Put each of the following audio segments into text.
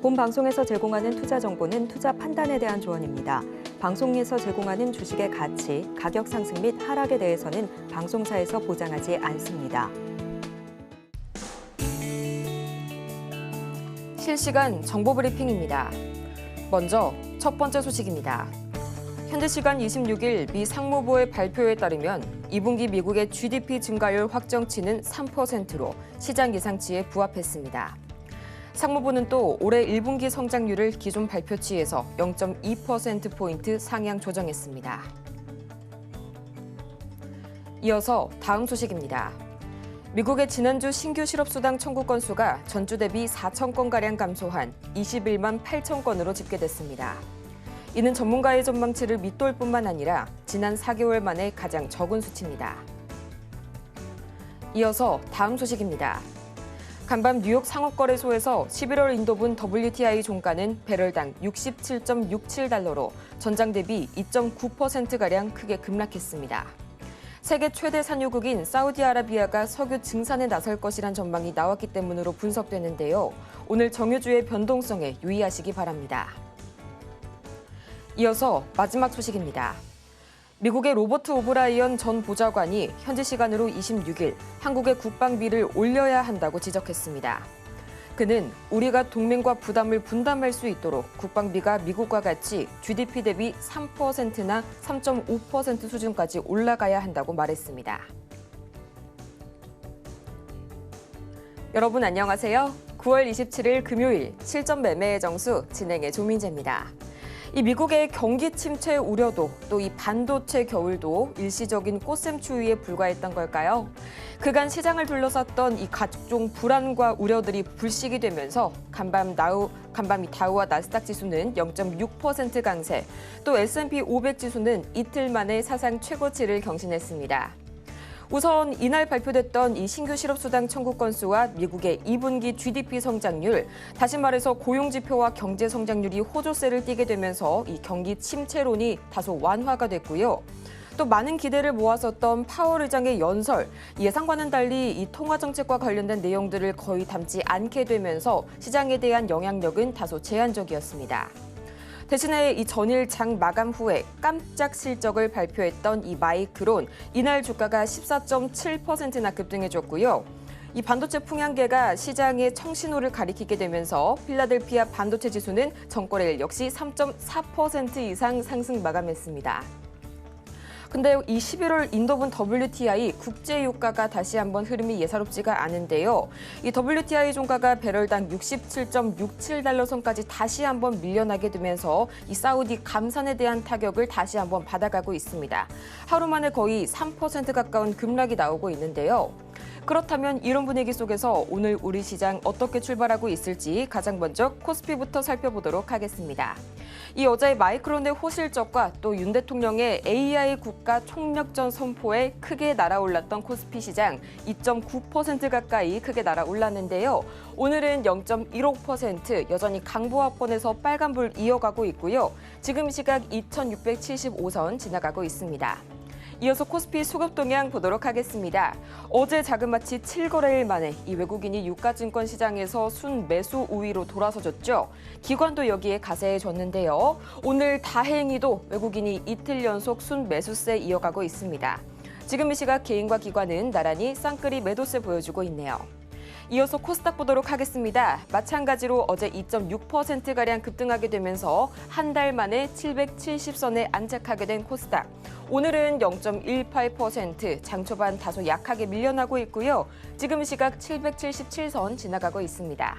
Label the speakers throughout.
Speaker 1: 본 방송에서 제공하는 투자 정보는 투자 판단에 대한 조언입니다. 방송에서 제공하는 주식의 가치, 가격 상승 및 하락에 대해서는 방송사에서 보장하지 않습니다.
Speaker 2: 실시간 정보 브리핑입니다. 먼저 첫 번째 소식입니다. 현지 시간 26일 미 상무부의 발표에 따르면 2분기 미국의 GDP 증가율 확정치는 3%로 시장 예상치에 부합했습니다. 상무부는 또 올해 1분기 성장률을 기존 발표치에서 0.2%포인트 상향 조정했습니다. 이어서 다음 소식입니다. 미국의 지난주 신규 실업수당 청구 건수가 전주 대비 4천 건가량 감소한 21만 8천 건으로 집계됐습니다. 이는 전문가의 전망치를 밑돌 뿐만 아니라 지난 4개월 만에 가장 적은 수치입니다. 이어서 다음 소식입니다. 간밤 뉴욕 상업거래소에서 11월 인도분 WTI 종가는 배럴당 67.67달러로 전장 대비 2.9%가량 크게 급락했습니다. 세계 최대 산유국인 사우디아라비아가 석유 증산에 나설 것이란 전망이 나왔기 때문으로 분석되는데요. 오늘 정유주의 변동성에 유의하시기 바랍니다. 이어서 마지막 소식입니다. 미국의 로버트 오브라이언 전 보좌관이 현지 시간으로 26일 한국의 국방비를 올려야 한다고 지적했습니다. 그는 우리가 동맹과 부담을 분담할 수 있도록 국방비가 미국과 같이 GDP 대비 3%나 3.5% 수준까지 올라가야 한다고 말했습니다. 여러분 안녕하세요. 9월 27일 금요일 실전 매매의 정수 진행의 조민재입니다. 이 미국의 경기 침체 우려도 또 이 반도체 겨울도 일시적인 꽃샘 추위에 불과했던 걸까요? 그간 시장을 둘러쌌던 이 각종 불안과 우려들이 불식이 되면서 간밤 다우와 나스닥 지수는 0.6% 강세, 또 S&P 500 지수는 이틀 만에 사상 최고치를 경신했습니다. 우선 이날 발표됐던 이 신규 실업수당 청구 건수와 미국의 2분기 GDP 성장률, 다시 말해서 고용지표와 경제 성장률이 호조세를 띠게 되면서 이 경기 침체론이 다소 완화가 됐고요. 또 많은 기대를 모았었던 파월 의장의 연설, 예상과는 달리 이 통화정책과 관련된 내용들을 거의 담지 않게 되면서 시장에 대한 영향력은 다소 제한적이었습니다. 대신에 이 전일 장 마감 후에 깜짝 실적을 발표했던 이 마이크론, 이날 주가가 14.7%나 급등해줬고요. 이 반도체 풍향계가 시장의 청신호를 가리키게 되면서 필라델피아 반도체 지수는 전거래일 역시 3.4% 이상 상승 마감했습니다. 근데 이 11월 인도분 WTI 국제유가가 다시 한번 흐름이 예사롭지가 않은데요. 이 WTI 종가가 배럴당 67.67달러 선까지 다시 한번 밀려나게 되면서 이 사우디 감산에 대한 타격을 다시 한번 받아가고 있습니다. 하루 만에 거의 3% 가까운 급락이 나오고 있는데요. 그렇다면 이런 분위기 속에서 오늘 우리 시장 어떻게 출발하고 있을지 가장 먼저 코스피부터 살펴보도록 하겠습니다. 이 어제 마이크론의 호실적과 또 윤 대통령의 AI 국가 총력전 선포에 크게 날아올랐던 코스피 시장 2.9% 가까이 크게 날아올랐는데요. 오늘은 0.15% 여전히 강보합권에서 빨간불 이어가고 있고요. 지금 시각 2675선 지나가고 있습니다. 이어서 코스피 수급 동향 보도록 하겠습니다. 어제 자그마치 7거래일 만에 이 외국인이 유가증권 시장에서 순매수 우위로 돌아서줬죠. 기관도 여기에 가세해줬는데요. 오늘 다행히도 외국인이 이틀 연속 순매수세 이어가고 있습니다. 지금 이 시각 개인과 기관은 나란히 쌍끌이 매도세 보여주고 있네요. 이어서 코스닥 보도록 하겠습니다. 마찬가지로 어제 2.6%가량 급등하게 되면서 한 달 만에 770선에 안착하게 된 코스닥. 오늘은 0.18%, 장 초반 다소 약하게 밀려나고 있고요. 지금 시각 777선 지나가고 있습니다.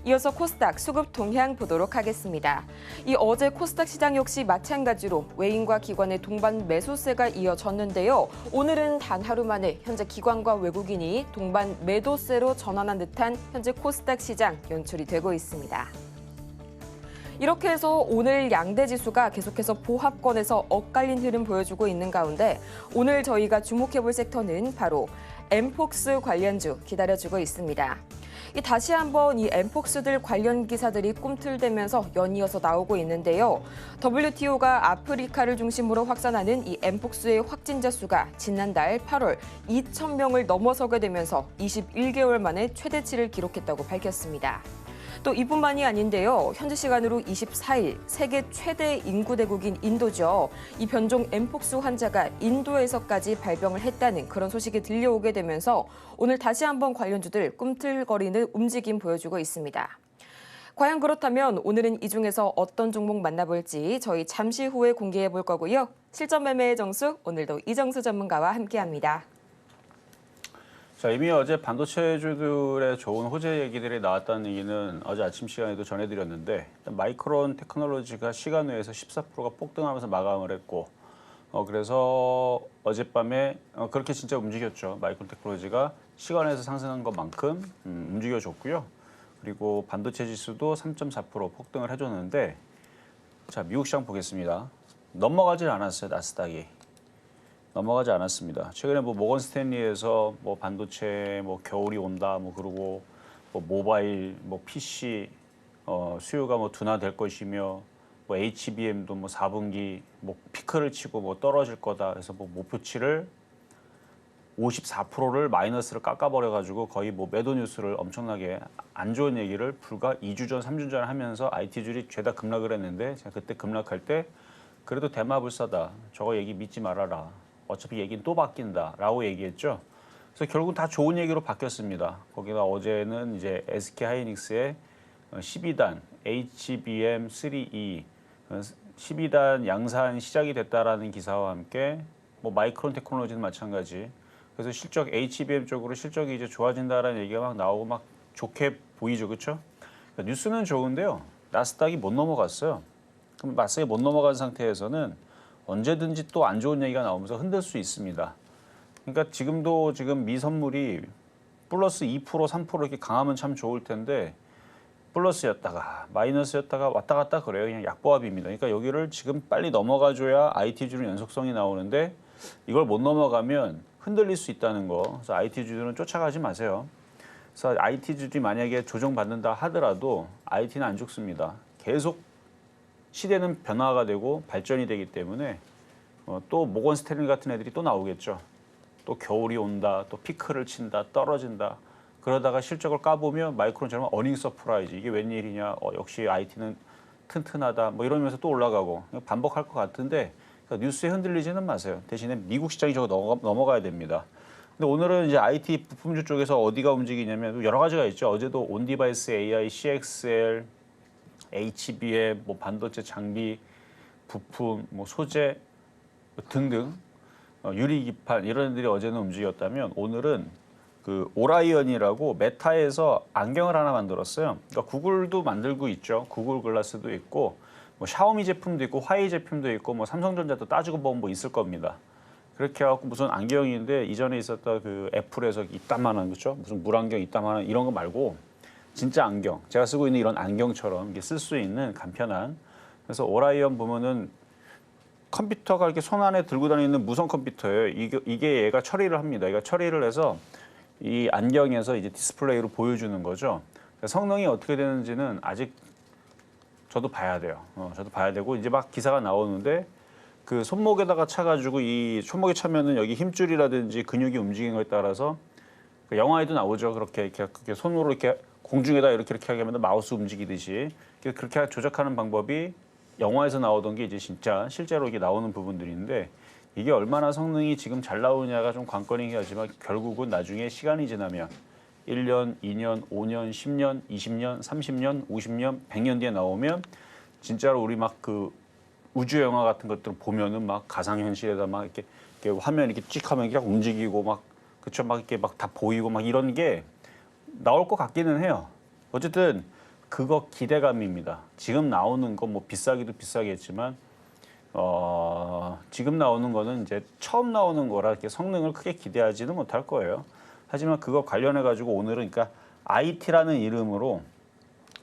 Speaker 2: 이어서 코스닥 수급 동향 보도록 하겠습니다. 이 어제 코스닥 시장 역시 마찬가지로 외인과 기관의 동반 매수세가 이어졌는데요. 오늘은 단 하루 만에 현재 기관과 외국인이 동반 매도세로 전환한 듯한 현재 코스닥 시장 연출이 되고 있습니다. 이렇게 해서 오늘 양대 지수가 계속해서 보합권에서 엇갈린 흐름 보여주고 있는 가운데 오늘 저희가 주목해볼 섹터는 바로 엠폭스 관련주 기다려주고 있습니다. 다시 한번 이 엠폭스들 관련 기사들이 꿈틀대면서 연이어서 나오고 있는데요. WTO가 아프리카를 중심으로 확산하는 이 엠폭스의 확진자 수가 지난달 8월 2,000명을 넘어서게 되면서 21개월 만에 최대치를 기록했다고 밝혔습니다. 또 이뿐만이 아닌데요. 현지 시간으로 24일 세계 최대 인구 대국인 인도죠. 이 변종 엠폭스 환자가 인도에서까지 발병을 했다는 그런 소식이 들려오게 되면서 오늘 다시 한번 관련주들 꿈틀거리는 움직임 보여주고 있습니다. 과연 그렇다면 오늘은 이 중에서 어떤 종목 만나볼지 저희 잠시 후에 공개해 볼 거고요. 실전 매매의 정수, 오늘도 이정수 전문가와 함께합니다.
Speaker 3: 자, 이미 어제 반도체주들의 좋은 호재 얘기들이 나왔다는 얘기는 어제 아침 시간에도 전해드렸는데 일단 마이크론 테크놀로지가 시간 외에서 14%가 폭등하면서 마감을 했고 그래서 어젯밤에 그렇게 진짜 움직였죠. 마이크론 테크놀로지가 시간에서 상승한 것만큼 움직여줬고요. 그리고 반도체 지수도 3.4% 폭등을 해줬는데 자, 미국 시장 보겠습니다. 넘어가질 않았어요. 나스닥이. 넘어가지 않았습니다. 최근에 뭐 모건 스탠리에서 뭐 반도체 뭐 겨울이 온다 뭐 그러고 뭐 모바일 뭐 PC 수요가 뭐 둔화될 것이며 뭐 HBM도 뭐 4분기 뭐 피크를 치고 뭐 떨어질 거다. 그래서 뭐 목표치를 54%를 마이너스를 깎아버려 가지고 거의 뭐 매도 뉴스를 엄청나게 안 좋은 얘기를 불과 2주 전, 3주 전 하면서 IT줄이 죄다 급락을 했는데 제가 그때 급락할 때 그래도 대마불사다. 저거 얘기 믿지 말아라. 어차피 얘기는 또 바뀐다라고 얘기했죠. 그래서 결국 다 좋은 얘기로 바뀌었습니다. 거기다 어제는 이제 SK 하이닉스의 12단 HBM3E 12단 양산 시작이 됐다라는 기사와 함께 뭐 마이크론 테크놀로지는 마찬가지. 그래서 실적 HBM 쪽으로 실적이 이제 좋아진다라는 얘기가 막 나오고 막 좋게 보이죠, 그렇죠? 그러니까 뉴스는 좋은데요. 나스닥이 못 넘어갔어요. 그럼 나스닥이 못 넘어간 상태에서는 언제든지 또 안 좋은 얘기가 나오면서 흔들 수 있습니다. 그러니까 지금도 지금 미 선물이 플러스 2%, 3% 이렇게 강하면 참 좋을 텐데 플러스였다가 마이너스였다가 왔다 갔다 그래요. 그냥 약보합입니다. 그러니까 여기를 지금 빨리 넘어가줘야 IT주는 연속성이 나오는데 이걸 못 넘어가면 흔들릴 수 있다는 거. 그래서 IT주들은 쫓아가지 마세요. 그래서 IT주들이 만약에 조정받는다 하더라도 IT는 안 죽습니다. 계속 시대는 변화가 되고 발전이 되기 때문에 또 모건 스탠리 같은 애들이 또 나오겠죠. 또 겨울이 온다, 또 피크를 친다, 떨어진다. 그러다가 실적을 까보면 마이크론처럼 어닝 서프라이즈. 이게 웬일이냐. 역시 IT는 튼튼하다. 뭐 이러면서 또 올라가고 반복할 것 같은데 그러니까 뉴스에 흔들리지는 마세요. 대신에 미국 시장이 저거 넘어가야 됩니다. 근데 오늘은 이제 IT 부품주 쪽에서 어디가 움직이냐면 여러 가지가 있죠. 어제도 온디바이스 AI, CXL, HBM, 뭐 반도체 장비, 부품, 뭐 소재 등등 유리기판 이런 애들이 어제는 움직였다면 오늘은 그 오라이언이라고 메타에서 안경을 하나 만들었어요. 그러니까 구글도 만들고 있죠. 구글 글라스도 있고 뭐 샤오미 제품도 있고 화웨이 제품도 있고 뭐 삼성전자도 따지고 보면 뭐 있을 겁니다. 그렇게 해갖고 무슨 안경인데 이전에 있었던 그 애플에서 이따만한 그렇죠? 무슨 물안경 이따만한 이런 거 말고 진짜 안경. 제가 쓰고 있는 이런 안경처럼 쓸 수 있는 간편한. 그래서 오라이언 보면은 컴퓨터가 이렇게 손 안에 들고 다니는 무선 컴퓨터예요. 이게 얘가 처리를 합니다. 얘가 처리를 해서 이 안경에서 이제 디스플레이로 보여주는 거죠. 성능이 어떻게 되는지는 아직 저도 봐야 돼요. 저도 봐야 되고 이제 막 기사가 나오는데 그 손목에다가 차가지고 이 손목에 차면은 여기 힘줄이라든지 근육이 움직이는 거에 따라서 그 영화에도 나오죠. 그렇게 손으로 이렇게 공중에다 이렇게 하게 하면 마우스 움직이듯이 그렇게 조작하는 방법이 영화에서 나오던 게 이제 진짜 실제로 이게 나오는 부분들인데 이게 얼마나 성능이 지금 잘 나오냐가 좀 관건이긴 하지만 결국은 나중에 시간이 지나면 1년, 2년, 5년, 10년, 20년, 30년, 50년, 100년 뒤에 나오면 진짜로 우리 막 그 우주 영화 같은 것들 보면은 막 가상현실에다 막 이렇게 화면 이렇게 찍 하면 이렇게 움직이고 막 그쵸 막 이렇게 막 다 보이고 막 이런 게 나올 것 같기는 해요. 어쨌든 그거 기대감입니다. 지금 나오는 거 뭐 비싸기도 비싸겠지만 지금 나오는 거는 이제 처음 나오는 거라 이렇게 성능을 크게 기대하지는 못할 거예요. 하지만 그거 관련해 가지고 오늘은 그러니까 IT라는 이름으로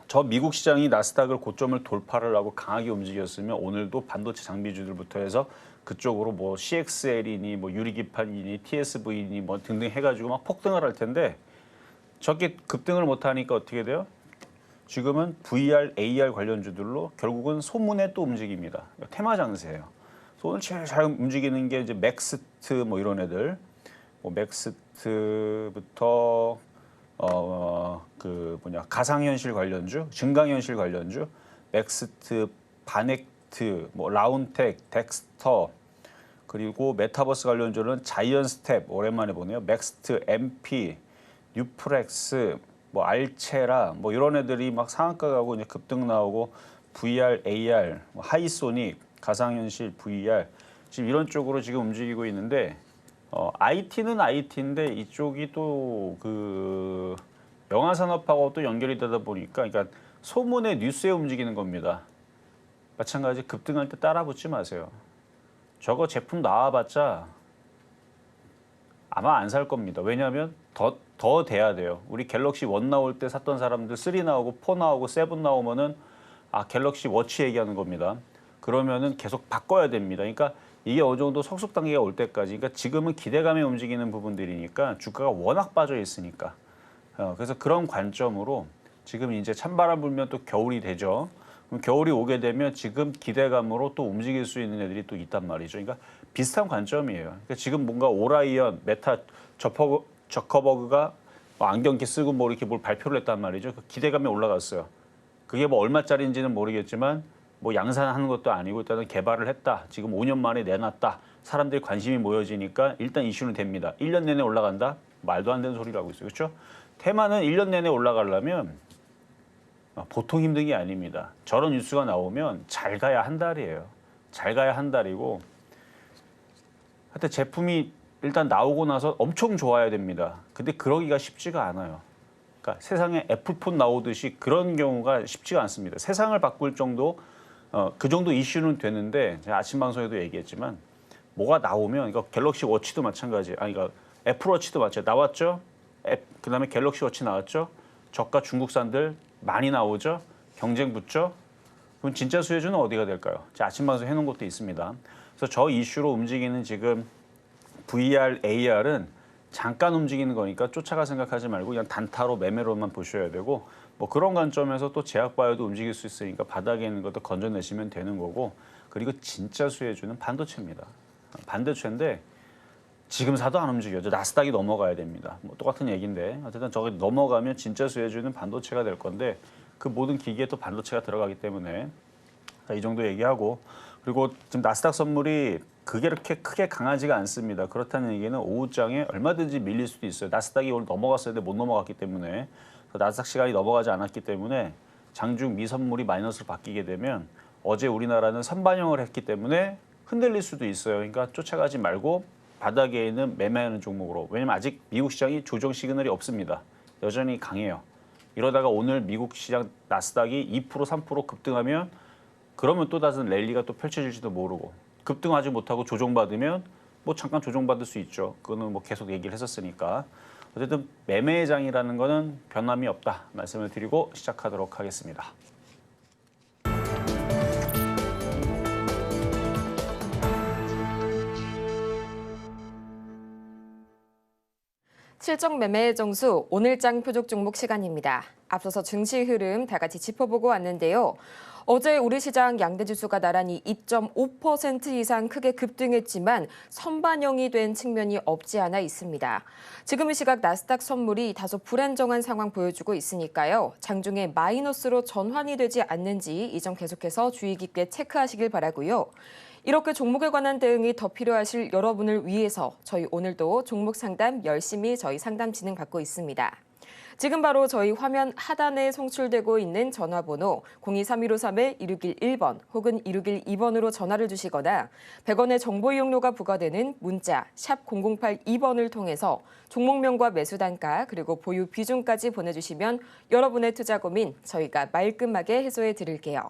Speaker 3: 저 미국 시장이 나스닥을 고점을 돌파를 하고 강하게 움직였으면 오늘도 반도체 장비주들부터 해서 그쪽으로 뭐 CXL이니 뭐 유리기판이니 TSV니 뭐 등등 해가지고 막 폭등을 할 텐데 저게 급등을 못하니까 어떻게 돼요? 지금은 VR, AR 관련주들로 결국은 소문에 또 움직입니다. 테마 장세예요. 오늘 제일 잘 움직이는 게 이제 맥스트 뭐 이런 애들, 뭐 맥스트부터 가상현실 관련주, 증강현실 관련주, 넥스트, 바넥트, 뭐 라운텍, 덱스터, 그리고 메타버스 관련주는 자이언스텝 오랜만에 보네요. 맥스트, MP, 뉴프렉스, 뭐 알체라 뭐 이런 애들이 막 상한가 가고 이제 급등 나오고 VR, AR, 뭐 하이소닉, 가상현실, VR 지금 이런 쪽으로 지금 움직이고 있는데 IT는 IT인데 이쪽이 또 그 영화 산업하고 또 연결이 되다 보니까 그러니까 소문의 뉴스에 움직이는 겁니다. 마찬가지 급등할 때 따라 붙지 마세요. 저거 제품 나와봤자 아마 안 살 겁니다. 왜냐하면 더 돼야 돼요. 우리 갤럭시 1 나올 때 샀던 사람들 3 나오고 4 나오고 7 나오면은 갤럭시 워치 얘기하는 겁니다. 그러면은 계속 바꿔야 됩니다. 그러니까 이게 어느 정도 성숙 단계가 올 때까지, 그러니까 지금은 기대감에 움직이는 부분들이니까 주가가 워낙 빠져 있으니까. 그래서 그런 관점으로 지금 이제 찬바람 불면 또 겨울이 되죠. 그럼 겨울이 오게 되면 지금 기대감으로 또 움직일 수 있는 애들이 또 있단 말이죠. 그러니까 비슷한 관점이에요. 그러니까 지금 뭔가 오라이언, 메타, 저커버그가 안경끼 쓰고 뭐 이렇게 뭘 발표를 했단 말이죠. 그 기대감이 올라갔어요. 그게 뭐 얼마짜리인지는 모르겠지만 뭐 양산하는 것도 아니고 일단은 개발을 했다. 지금 5년 만에 내놨다. 사람들이 관심이 모여지니까 일단 이슈는 됩니다. 1년 내내 올라간다? 말도 안 되는 소리를 하고 있어요. 그렇죠? 테마는 1년 내내 올라가려면 보통 힘든 게 아닙니다. 저런 뉴스가 나오면 잘 가야 한 달이에요. 잘 가야 한 달이고 하여튼 제품이 일단 나오고 나서 엄청 좋아야 됩니다. 근데 그러기가 쉽지가 않아요. 그러니까 세상에 애플폰 나오듯이 그런 경우가 쉽지가 않습니다. 세상을 바꿀 정도 그 정도 이슈는 되는데 제가 아침 방송에도 얘기했지만 뭐가 나오면 그러니까 갤럭시 워치도 마찬가지. 그러니까 애플워치도 마찬가지. 나왔죠? 그다음에 갤럭시 워치 나왔죠? 저가 중국산들 많이 나오죠? 경쟁 붙죠? 그럼 진짜 수혜주는 어디가 될까요? 제가 아침 방송 해놓은 것도 있습니다. 그래서 저 이슈로 움직이는 지금 VR, AR은 잠깐 움직이는 거니까 쫓아가 생각하지 말고 그냥 단타로 매매로만 보셔야 되고 뭐 그런 관점에서 또 제약바이오도 움직일 수 있으니까 바닥에 있는 것도 건져내시면 되는 거고 그리고 진짜 수혜주는 반도체입니다. 반도체인데 지금 사도 안 움직여죠. 나스닥이 넘어가야 됩니다. 뭐 똑같은 얘기인데 어쨌든 저게 넘어가면 진짜 수혜주는 반도체가 될 건데 그 모든 기기에 또 반도체가 들어가기 때문에 이 정도 얘기하고 그리고 지금 나스닥 선물이 그게 그렇게 크게 강하지가 않습니다. 그렇다는 얘기는 오후장에 얼마든지 밀릴 수도 있어요. 나스닥이 오늘 넘어갔어야 돼 못 넘어갔기 때문에 나스닥 시간이 넘어가지 않았기 때문에 장중 미선물이 마이너스로 바뀌게 되면 어제 우리나라는 선반영을 했기 때문에 흔들릴 수도 있어요. 그러니까 쫓아가지 말고 바닥에 있는 매매하는 종목으로. 왜냐면 아직 미국 시장이 조정 시그널이 없습니다. 여전히 강해요. 이러다가 오늘 미국 시장 나스닥이 2% 3% 급등하면 그러면 또 다른 랠리가 또 펼쳐질지도 모르고 급등하지 못하고 조정받으면 뭐 잠깐 조정받을 수 있죠. 그거는 뭐 계속 얘기를 했었으니까. 어쨌든 매매장이라는 거는 변함이 없다 말씀을 드리고 시작하도록 하겠습니다.
Speaker 2: 실적 매매의 정수 오늘장 표적 종목 시간입니다. 앞서서 증시 흐름 다 같이 짚어보고 왔는데요. 어제 우리 시장 양대 지수가 나란히 2.5% 이상 크게 급등했지만 선반영이 된 측면이 없지 않아 있습니다. 지금 이 시각 나스닥 선물이 다소 불안정한 상황 보여주고 있으니까요. 장중에 마이너스로 전환이 되지 않는지 이 점 계속해서 주의 깊게 체크하시길 바라고요. 이렇게 종목에 관한 대응이 더 필요하실 여러분을 위해서 저희 오늘도 종목 상담 열심히 저희 상담 진행받고 있습니다. 지금 바로 저희 화면 하단에 송출되고 있는 전화번호 023153-1611번 혹은 1612번으로 전화를 주시거나 100원의 정보 이용료가 부과되는 문자 샵 0082번을 통해서 종목명과 매수 단가 그리고 보유 비중까지 보내주시면 여러분의 투자 고민 저희가 말끔하게 해소해 드릴게요.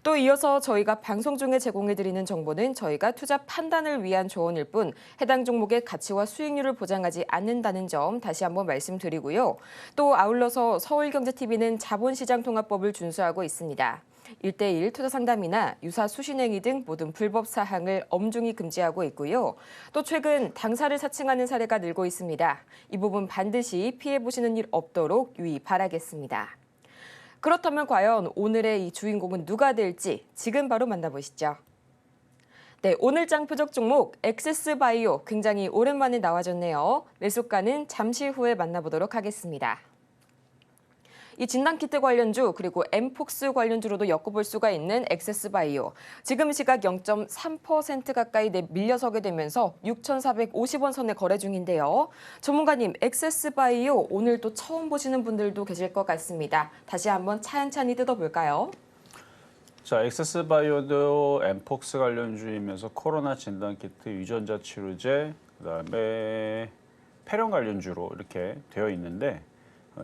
Speaker 2: 또 이어서 저희가 방송 중에 제공해드리는 정보는 저희가 투자 판단을 위한 조언일 뿐 해당 종목의 가치와 수익률을 보장하지 않는다는 점 다시 한번 말씀드리고요. 또 아울러서 서울경제TV는 자본시장통합법을 준수하고 있습니다. 1:1 투자 상담이나 유사 수신행위 등 모든 불법 사항을 엄중히 금지하고 있고요. 또 최근 당사를 사칭하는 사례가 늘고 있습니다. 이 부분 반드시 피해보시는 일 없도록 유의 바라겠습니다. 그렇다면 과연 오늘의 이 주인공은 누가 될지 지금 바로 만나보시죠. 네, 오늘장 표적 종목 엑세스바이오 굉장히 오랜만에 나와줬네요. 매수가는 잠시 후에 만나보도록 하겠습니다. 이 진단키트 관련주 그리고 엠폭스 관련주로도 엮어볼 수가 있는 엑세스바이오. 지금 시각 0.3% 가까이 밀려서게 되면서 6,450원 선에 거래 중인데요. 전문가님, 엑세스바이오 오늘 또 처음 보시는 분들도 계실 것 같습니다. 다시 한번 차근차근히 뜯어볼까요?
Speaker 3: 자, 엑세스바이오도 엠폭스 관련주이면서 코로나 진단키트, 유전자 치료제, 그다음에 폐렴 관련주로 이렇게 되어 있는데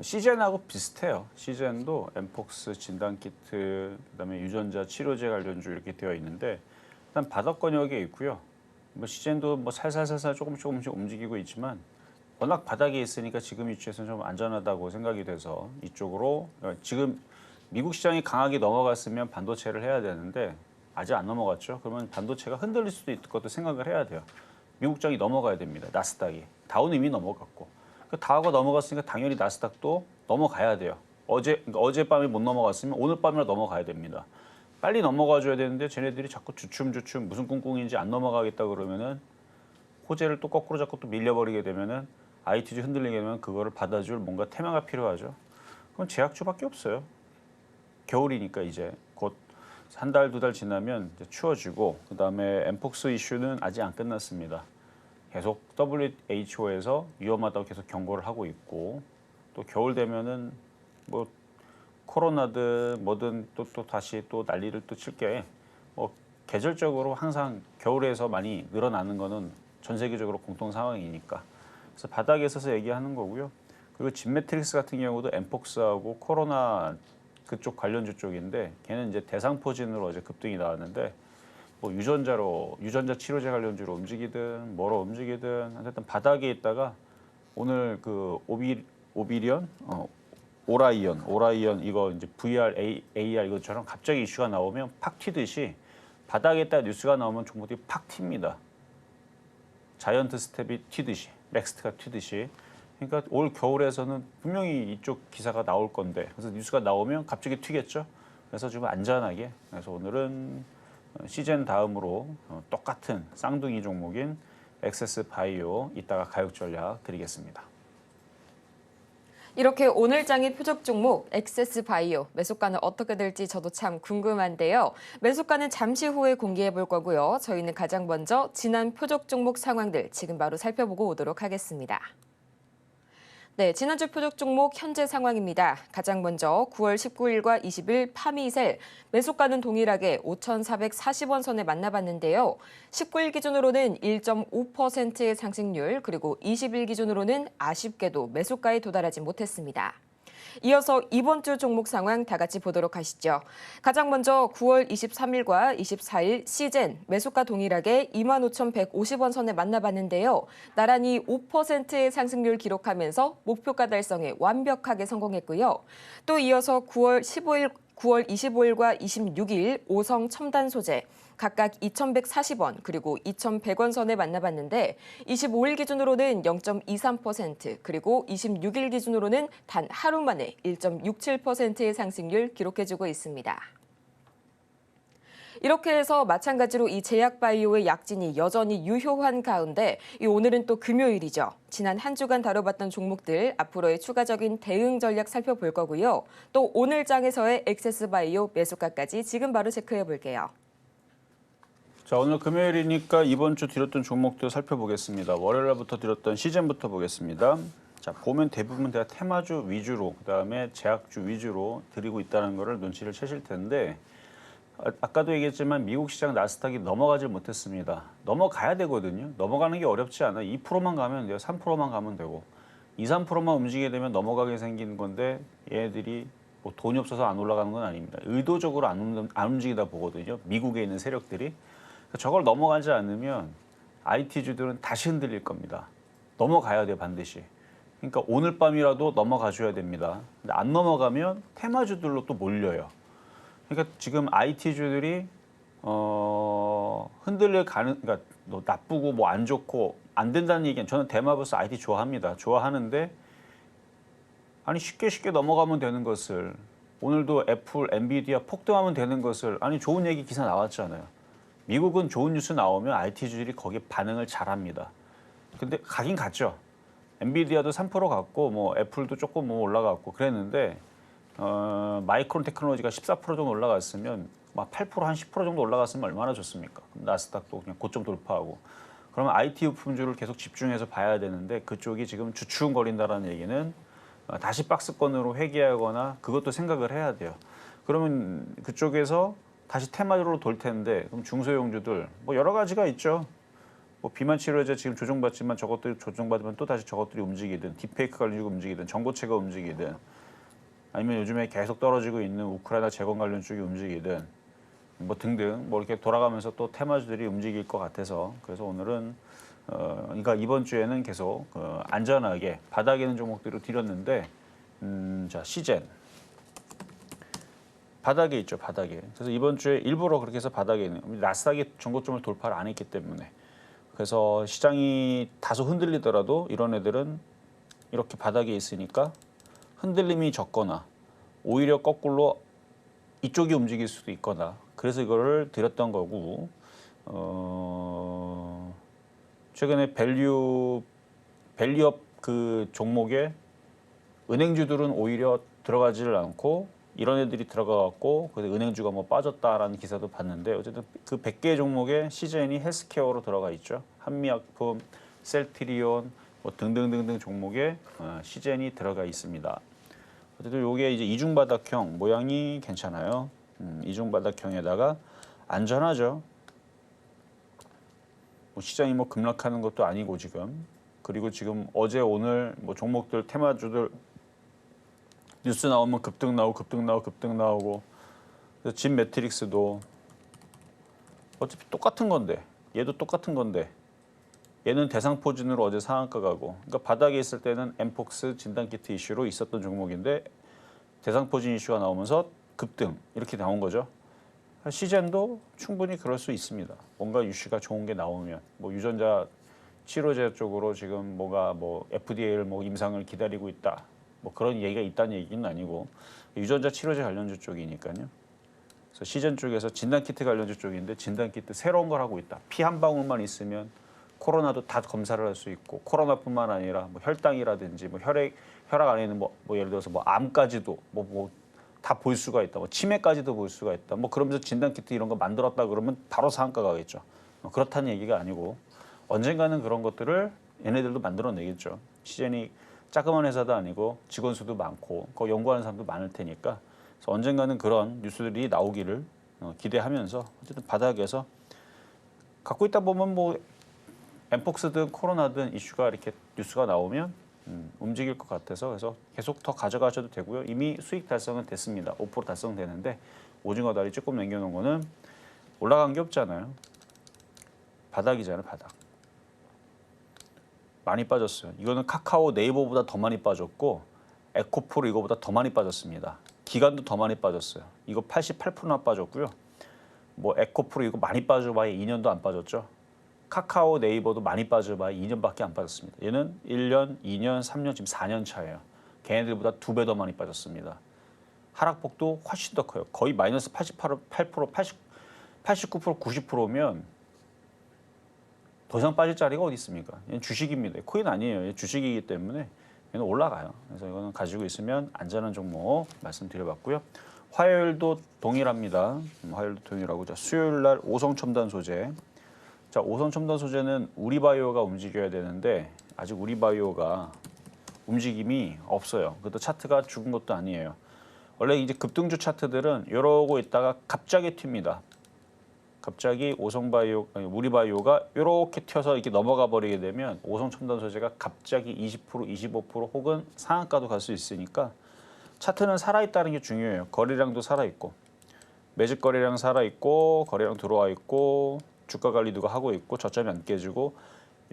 Speaker 3: 시젠하고 비슷해요. 시젠도 엠폭스 진단키트, 그다음에 유전자 치료제 관련주 이렇게 되어 있는데 일단 바닥권역에 있고요. 뭐 시젠도 뭐 살살살살 조금씩 움직이고 있지만 워낙 바닥에 있으니까 지금 위치에서는 좀 안전하다고 생각이 돼서 이쪽으로 지금 미국 시장이 강하게 넘어갔으면 반도체를 해야 되는데 아직 안 넘어갔죠. 그러면 반도체가 흔들릴 수도 있을 것도 생각을 해야 돼요. 미국 장이 넘어가야 됩니다. 나스닥이. 다우는 이미 넘어갔고. 다우가 넘어갔으니까 당연히 나스닥도 넘어가야 돼요. 어젯밤에 못 넘어갔으면 오늘 밤이라 넘어가야 됩니다. 빨리 넘어가줘야 되는데 쟤네들이 자꾸 주춤 무슨 꿍꿍인지 안 넘어가겠다 그러면은 호재를 또 거꾸로 잡고 또 밀려버리게 되면은 IT주 흔들리게 되면 그거를 받아줄 뭔가 테마가 필요하죠. 그럼 제약주밖에 없어요. 겨울이니까 이제 곧 한 달, 두 달 지나면 이제 추워지고 그다음에 엠폭스 이슈는 아직 안 끝났습니다. 계속 WHO에서 위험하다고 계속 경고를 하고 있고 또 겨울 되면은 뭐 코로나든 뭐든 또 다시 또 난리를 또 칠게 뭐 계절적으로 항상 겨울에서 많이 늘어나는 거는 전 세계적으로 공통 상황이니까 그래서 바닥에 서서 얘기하는 거고요. 그리고 진매트릭스 같은 경우도 엠폭스하고 코로나 그쪽 관련주 쪽인데 걔는 이제 대상포진으로 어제 급등이 나왔는데 뭐 유전자 치료제 관련주로 움직이든 뭐로 움직이든 어쨌든 바닥에 있다가 오늘 그 오비리언 오라이언 이거 이제 VR AR 이것처럼 갑자기 이슈가 나오면 팍 튀듯이 바닥에 있다 뉴스가 나오면 종목들이 팍 튑니다. 자이언트 스텝이 튀듯이 맥스트가 튀듯이 그러니까 올 겨울에서는 분명히 이쪽 기사가 나올 건데 그래서 뉴스가 나오면 갑자기 튀겠죠. 그래서 좀 안전하게 그래서 오늘은 시젠 다음으로 똑같은 쌍둥이 종목인 엑세스바이오 이따가 가격 전략 드리겠습니다.
Speaker 2: 이렇게 오늘장의 표적 종목 엑세스바이오 매수가는 어떻게 될지 저도 참 궁금한데요. 매수가는 잠시 후에 공개해 볼 거고요. 저희는 가장 먼저 지난 표적 종목 상황들 지금 바로 살펴보고 오도록 하겠습니다. 네, 지난주 표적 종목 현재 상황입니다. 가장 먼저 9월 19일과 20일 파미셀 매수가는 동일하게 5,440원 선에 만나봤는데요. 19일 기준으로는 1.5%의 상승률 그리고 20일 기준으로는 아쉽게도 매수가에 도달하지 못했습니다. 이어서 이번 주 종목 상황 다 같이 보도록 하시죠. 가장 먼저 9월 23일과 24일 시젠 매수가 동일하게 25,150원 선에 만나봤는데요. 나란히 5%의 상승률 기록하면서 목표가 달성에 완벽하게 성공했고요. 또 이어서 9월 25일과 26일 오성 첨단 소재 각각 2,140원 그리고 2,100원 선에 만나봤는데 25일 기준으로는 0.23% 그리고 26일 기준으로는 단 하루 만에 1.67%의 상승률 기록해주고 있습니다. 이렇게 해서 마찬가지로 이 제약바이오의 약진이 여전히 유효한 가운데 오늘은 또 금요일이죠. 지난 한 주간 다뤄봤던 종목들 앞으로의 추가적인 대응 전략 살펴볼 거고요. 또 오늘 장에서의 엑세스바이오 매수가까지 지금 바로 체크해 볼게요.
Speaker 3: 자, 오늘 금요일이니까 이번 주 드렸던 종목들 살펴보겠습니다. 월요일부터 드렸던 시즌부터 보겠습니다. 자, 보면 대부분 다 테마주 위주로 그다음에 제약주 위주로 드리고 있다는 거를 눈치를 채실 텐데 아까도 얘기했지만 미국 시장 나스닥이 넘어가질 못했습니다. 넘어가야 되거든요. 넘어가는 게 어렵지 않아. 2%만 가면 돼요. 3%만 가면 되고 2, 3%만 움직이게 되면 넘어가게 생긴 건데 얘네들이 뭐 돈이 없어서 안 올라가는 건 아닙니다. 의도적으로 안 움직이다 보거든요. 미국에 있는 세력들이. 저걸 넘어가지 않으면 IT주들은 다시 흔들릴 겁니다. 넘어가야 돼요, 반드시. 그러니까 오늘 밤이라도 넘어가줘야 됩니다. 근데 안 넘어가면 테마주들로 또 몰려요. 그러니까 지금 IT주들이 흔들릴 그러니까 나쁘고 뭐 안 좋고 안 된다는 얘기는 저는 대마버스 IT 좋아합니다. 좋아하는데 아니 쉽게 넘어가면 되는 것을 오늘도 애플, 엔비디아 폭등하면 되는 것을 아니 좋은 얘기 기사 나왔잖아요. 미국은 좋은 뉴스 나오면 IT주들이 거기에 반응을 잘합니다. 근데 가긴 갔죠. 엔비디아도 3% 갔고 뭐 애플도 조금 뭐 올라갔고 그랬는데 마이크론 테크놀로지가 14% 정도 올라갔으면 막 8% 한 10% 정도 올라갔으면 얼마나 좋습니까? 그럼 나스닥도 그냥 고점 돌파하고 그러면 IT 부품주를 계속 집중해서 봐야 되는데 그쪽이 지금 주춤거린다라는 얘기는 다시 박스권으로 회귀하거나 그것도 생각을 해야 돼요. 그러면 그쪽에서 다시 테마주로 돌 텐데 그럼 중소형주들 뭐 여러 가지가 있죠. 뭐 비만 치료제 지금 조정받지만 저것들이 조정받으면 또 다시 저것들이 움직이든 딥페이크 관련주가 움직이든 정보체가 움직이든 아니면 요즘에 계속 떨어지고 있는 우크라이나 재건 관련 쪽이 움직이든 뭐 등등 뭐 이렇게 돌아가면서 또 테마주들이 움직일 것 같아서 그래서 오늘은 그러니까 이번 주에는 계속 안전하게 바닥에 있는 종목들을 드렸는데 자 시젠 바닥에 있죠 바닥에 그래서 이번 주에 일부러 그렇게 해서 바닥에 있는 나스닥이 전고점을 돌파를 안 했기 때문에 그래서 시장이 다소 흔들리더라도 이런 애들은 이렇게 바닥에 있으니까 흔들림이 적거나 오히려 거꾸로 이쪽이 움직일 수도 있거나 그래서 이거를 드렸던 거고 최근에 밸류업 그 종목에 은행주들은 오히려 들어가지를 않고 이런 애들이 들어가갖고 그래서 은행주가 뭐 빠졌다라는 기사도 봤는데 어쨌든 그 100개 종목에 시젠이 헬스케어로 들어가 있죠. 한미약품, 셀트리온 뭐 등등등등 종목에 시젠이 들어가 있습니다. 어쨌든 이게 이제 이중바닥형 모양이 괜찮아요. 이중바닥형에다가 안전하죠. 뭐 시장이 뭐 급락하는 것도 아니고 지금 그리고 지금 어제 오늘 뭐 종목들 테마주들 뉴스 나오면 급등 나오고 그래서 진 매트릭스도 어차피 똑같은 건데 얘도 똑같은 건데 얘는 대상포진으로 어제 상한가 가고 그러니까 바닥에 있을 때는 엠폭스 진단키트 이슈로 있었던 종목인데 대상포진 이슈가 나오면서 급등 이렇게 나온 거죠. 시젠도 충분히 그럴 수 있습니다. 뭔가 이슈가 좋은 게 나오면 뭐 유전자 치료제 쪽으로 지금 뭐가 뭐 FDA를 뭐 임상을 기다리고 있다. 뭐 그런 얘기가 있다는 얘기는 아니고 유전자 치료제 관련주 쪽이니까요. 그래서 시젠 쪽에서 진단키트 관련주 쪽인데 진단키트 새로운 걸 하고 있다. 피 한 방울만 있으면 코로나도 다 검사를 할 수 있고 코로나뿐만 아니라 뭐 혈당이라든지 뭐 혈액 안에 있는 뭐 예를 들어서 뭐 암까지도 뭐 다 볼 수가 있다. 뭐 치매까지도 볼 수가 있다. 뭐 그러면서 진단키트 이런 거 만들었다 그러면 바로 상한가 가겠죠. 그렇다는 얘기가 아니고 언젠가는 그런 것들을 얘네들도 만들어내겠죠. 시젠이 자그마한 회사도 아니고 직원 수도 많고 그 연구하는 사람도 많을 테니까 그래서 언젠가는 그런 뉴스들이 나오기를 기대하면서 어쨌든 바닥에서 갖고 있다 보면 뭐 엠폭스든 코로나든 이슈가 이렇게 뉴스가 나오면 움직일 것 같아서 그래서 계속 더 가져가셔도 되고요. 이미 수익 달성은 됐습니다. 5% 달성되는데 오징어 다리 조금 남겨놓은 거는 올라간 게 없잖아요. 바닥이잖아요. 바닥. 많이 빠졌어요. 이거는 카카오 네이버보다 더 많이 빠졌고 에코프로 이거보다 더 많이 빠졌습니다. 기간도 더 많이 빠졌어요. 이거 88%나 빠졌고요. 뭐 에코프로 이거 많이 빠져봐야 2년도 안 빠졌죠. 카카오 네이버도 많이 빠져봐야 2년밖에 안 빠졌습니다. 얘는 1년, 2년, 3년, 지금 4년 차예요. 걔네들보다 2배 더 많이 빠졌습니다. 하락폭도 훨씬 더 커요. 거의 마이너스 88%, 89%, 90%면 더 이상 빠질 자리가 어디 있습니까? 얘는 주식입니다. 코인 아니에요. 얘는 주식이기 때문에 얘는 올라가요. 그래서 이거는 가지고 있으면 안전한 종목 말씀드려봤고요. 화요일도 동일합니다. 화요일도 동일하고 자, 수요일 날 오성첨단 소재. 자, 오성첨단 소재는 우리바이오가 움직여야 되는데 아직 우리바이오가 움직임이 없어요. 그것도 차트가 죽은 것도 아니에요. 원래 이제 급등주 차트들은 이러고 있다가 갑자기 튑니다. 갑자기 우리바이오가 이렇게 튀어서 이렇게 넘어가 버리게 되면 오성첨단 소재가 갑자기 20%, 25% 혹은 상한가도 갈 수 있으니까 차트는 살아있다는 게 중요해요. 거래량도 살아있고 매집 거래량 살아있고 거래량 들어와 있고 주가 관리 누가 하고 있고 저점이 안 깨지고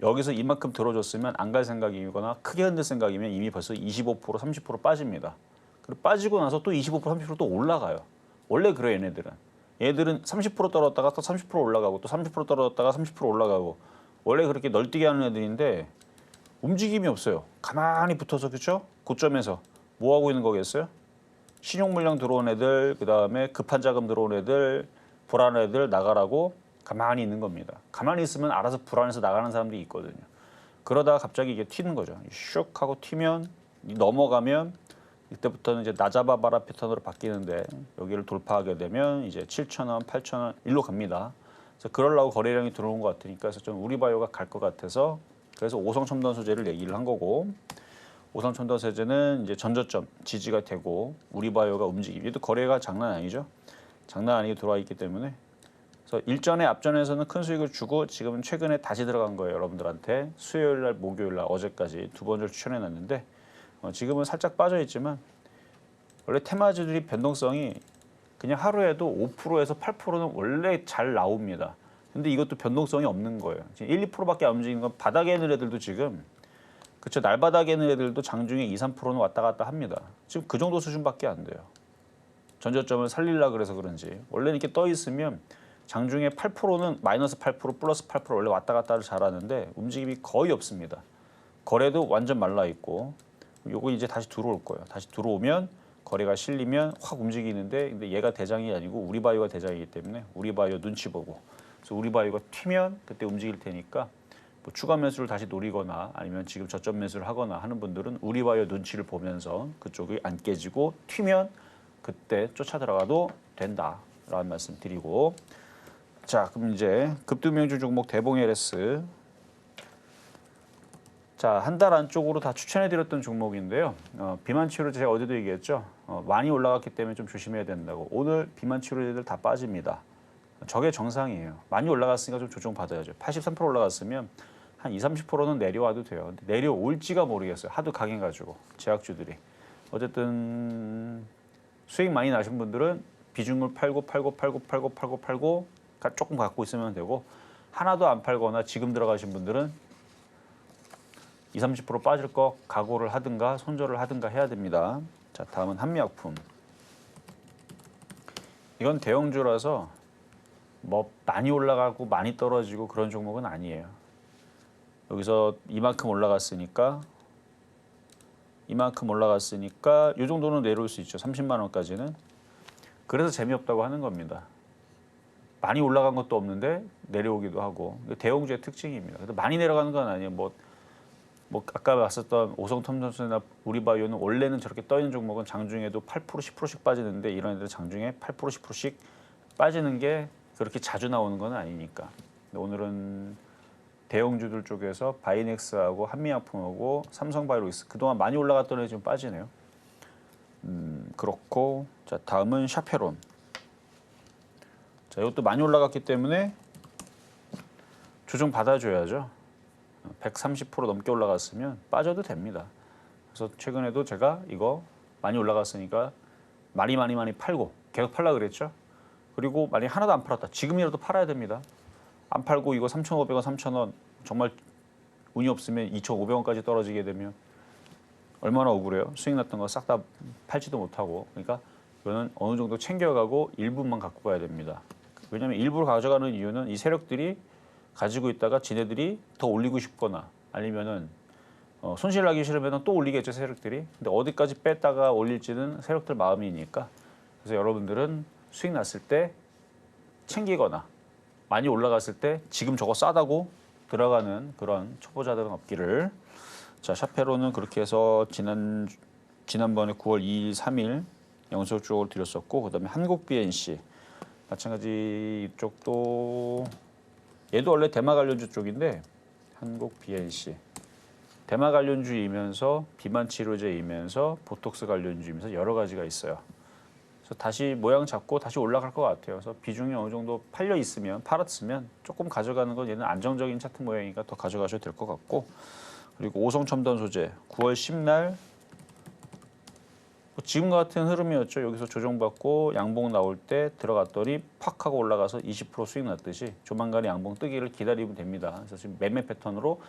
Speaker 3: 여기서 이만큼 들어줬으면 안 갈 생각이거나 크게 흔들 생각이면 이미 벌써 25%, 30% 빠집니다. 그리고 빠지고 나서 또 25%, 30% 또 올라가요. 원래 그래요, 얘네들은. 얘들은 30% 떨어졌다가 또 30% 올라가고 또 30% 떨어졌다가 30% 올라가고 원래 그렇게 널뛰게 하는 애들인데 움직임이 없어요. 가만히 붙어서 그렇죠? 고점에서 뭐 하고 있는 거겠어요? 신용 물량 들어온 애들, 그다음에 급한 자금 들어온 애들, 불안한 애들 나가라고 가만히 있는 겁니다. 가만히 있으면 알아서 불안해서 나가는 사람들이 있거든요. 그러다가 갑자기 이게 튀는 거죠. 슉 하고 튀면 넘어가면 이때부터는 이제 나잡아봐라 패턴으로 바뀌는데 여기를 돌파하게 되면 이제 7,000원, 8,000원 일로 갑니다. 그래서 그러려고 거래량이 들어온 것 같으니까 그래서 좀 우리바이오가 갈 것 같아서 그래서 오성첨단 소재를 얘기를 한 거고 오성첨단 소재는 이제 전저점 지지가 되고 우리바이오가 움직이고 얘도 거래가 장난 아니죠. 장난 아니게 들어와 있기 때문에 그래서 일전에 앞전에서는 큰 수익을 주고 지금은 최근에 다시 들어간 거예요. 여러분들한테 수요일 날, 목요일 날 어제까지 두 번을 추천해 놨는데 지금은 살짝 빠져 있지만 원래 테마주들이 변동성이 그냥 하루에도 5%에서 8%는 원래 잘 나옵니다. 근데 이것도 변동성이 없는 거예요. 지금 1, 2%밖에 안 움직이는 건 바닥에 있는 애들도 지금 그렇죠. 날바닥에 있는 애들도 장중에 2, 3%는 왔다 갔다 합니다. 지금 그 정도 수준밖에 안 돼요. 전저점을 살리려고 그래서 그런지 원래 이렇게 떠 있으면 장중에 8%는 마이너스 8% 플러스 8% 원래 왔다 갔다를 잘하는데 움직임이 거의 없습니다. 거래도 완전 말라 있고 요거 이제 다시 들어올 거예요. 다시 들어오면 거래가 실리면 확 움직이는데 근데 얘가 대장이 아니고 우리바이오가 대장이기 때문에 우리바이오 눈치 보고 그래서 우리바이오가 튀면 그때 움직일 테니까 뭐 추가 매수를 다시 노리거나 아니면 지금 저점 매수를 하거나 하는 분들은 우리바이오 눈치를 보면서 그쪽이 안 깨지고 튀면 그때 쫓아 들어가도 된다라는 말씀 드리고 자 그럼 이제 급등명중 종목 대봉 LS 자, 한 달 안쪽으로 다 추천해드렸던 종목인데요. 비만 치료제 제가 어제도 얘기했죠. 많이 올라갔기 때문에 좀 조심해야 된다고. 오늘 비만 치료제들 다 빠집니다. 저게 정상이에요. 많이 올라갔으니까 좀 조정받아야죠. 83% 올라갔으면 한 20, 30%는 내려와도 돼요. 근데 내려올지가 모르겠어요. 하도 강해가지고 제약주들이. 어쨌든 수익 많이 나신 분들은 비중을 팔고 조금 갖고 있으면 되고 하나도 안 팔거나 지금 들어가신 분들은 20, 30% 빠질 거 각오를 하든가 손절을 하든가 해야 됩니다. 자, 다음은 한미약품. 이건 대형주라서 뭐 많이 올라가고 많이 떨어지고 그런 종목은 아니에요. 여기서 이만큼 올라갔으니까 이 정도는 내려올 수 있죠. 30만 원까지는. 그래서 재미없다고 하는 겁니다. 많이 올라간 것도 없는데 내려오기도 하고 대형주의 특징입니다. 그래도 많이 내려가는 건 아니에요. 뭐 아까 봤었던 오성첨단소재나 우리바이오는 원래는 저렇게 떠 있는 종목은 장중에도 8%, 10%씩 빠지는데 이런 애들은 장중에 8%, 10%씩 빠지는 게 그렇게 자주 나오는 건 아니니까. 근데 오늘은 대형주들 쪽에서 바이넥스하고 한미약품하고 삼성바이오로직스 그동안 많이 올라갔던 애 좀 빠지네요. 그렇고 자 다음은 샤페론. 자 이것도 많이 올라갔기 때문에 조정 받아줘야죠. 130% 넘게 올라갔으면 빠져도 됩니다. 그래서 최근에도 제가 이거 많이 올라갔으니까 많이 팔고 계속 팔라 그랬죠. 그리고 만약에 하나도 안 팔았다. 지금이라도 팔아야 됩니다. 안 팔고 이거 3,500원, 3,000원 정말 운이 없으면 2,500원까지 떨어지게 되면 얼마나 억울해요. 수익 났던 거 싹 다 팔지도 못하고. 그러니까 이거는 어느 정도 챙겨가고 일부만 갖고 가야 됩니다. 왜냐하면 일부를 가져가는 이유는 이 세력들이 가지고 있다가 지네들이 더 올리고 싶거나 아니면은 손실 나기 싫으면 또 올리겠죠 세력들이. 근데 어디까지 뺐다가 올릴지는 세력들 마음이니까. 그래서 여러분들은 수익 났을 때 챙기거나 많이 올라갔을 때 지금 저거 싸다고 들어가는 그런 초보자들은 없기를. 자 샤페로는 그렇게 해서 지난번에 9월 2일, 3일 영수증을 드렸었고 그다음에 한국 BNC 마찬가지 이쪽도 얘도 원래 대마 관련주 쪽인데 한국 BNC 대마 관련주이면서 비만 치료제이면서 보톡스 관련주이면서 여러 가지가 있어요. 그래서 다시 모양 잡고 다시 올라갈 것 같아요. 그래서 비중이 어느 정도 팔려 있으면 팔았으면 조금 가져가는 건 얘는 안정적인 차트 모양이니까 더 가져가셔도 될 것 같고 그리고 오성첨단 소재 9월 10날 지금 같은 흐름이었죠. 여기서 조정받고 양봉 나올 때 들어갔더니 팍 하고 올라가서 20% 수익 났듯이 조만간에 양봉 뜨기를 기다리면 됩니다. 그래서 지금 매매 패턴으로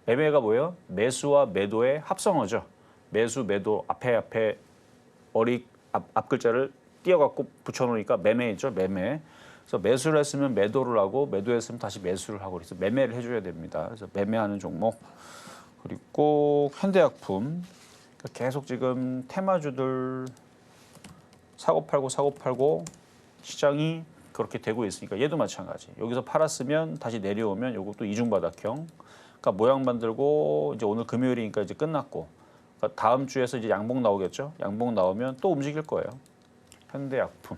Speaker 3: 매매가 뭐예요? 매수와 매도의 합성어죠. 매수, 매도 앞에 앞 글자를 띄어갖고 붙여놓으니까 매매죠. 매매. 그래서 매수를 했으면 매도를 하고 매도했으면 다시 매수를 하고 그래서 매매를 해줘야 됩니다. 그래서 매매하는 종목. 그리고 현대약품. 계속 지금 테마주들 사고 팔고 시장이 그렇게 되고 있으니까 얘도 마찬가지. 여기서 팔았으면 다시 내려오면 이것도 이중바닥형. 그러니까 모양 만들고 이제 오늘 금요일이니까 이제 끝났고 그러니까 다음 주에서 이제 양봉 나오겠죠. 양봉 나오면 또 움직일 거예요. 현대약품.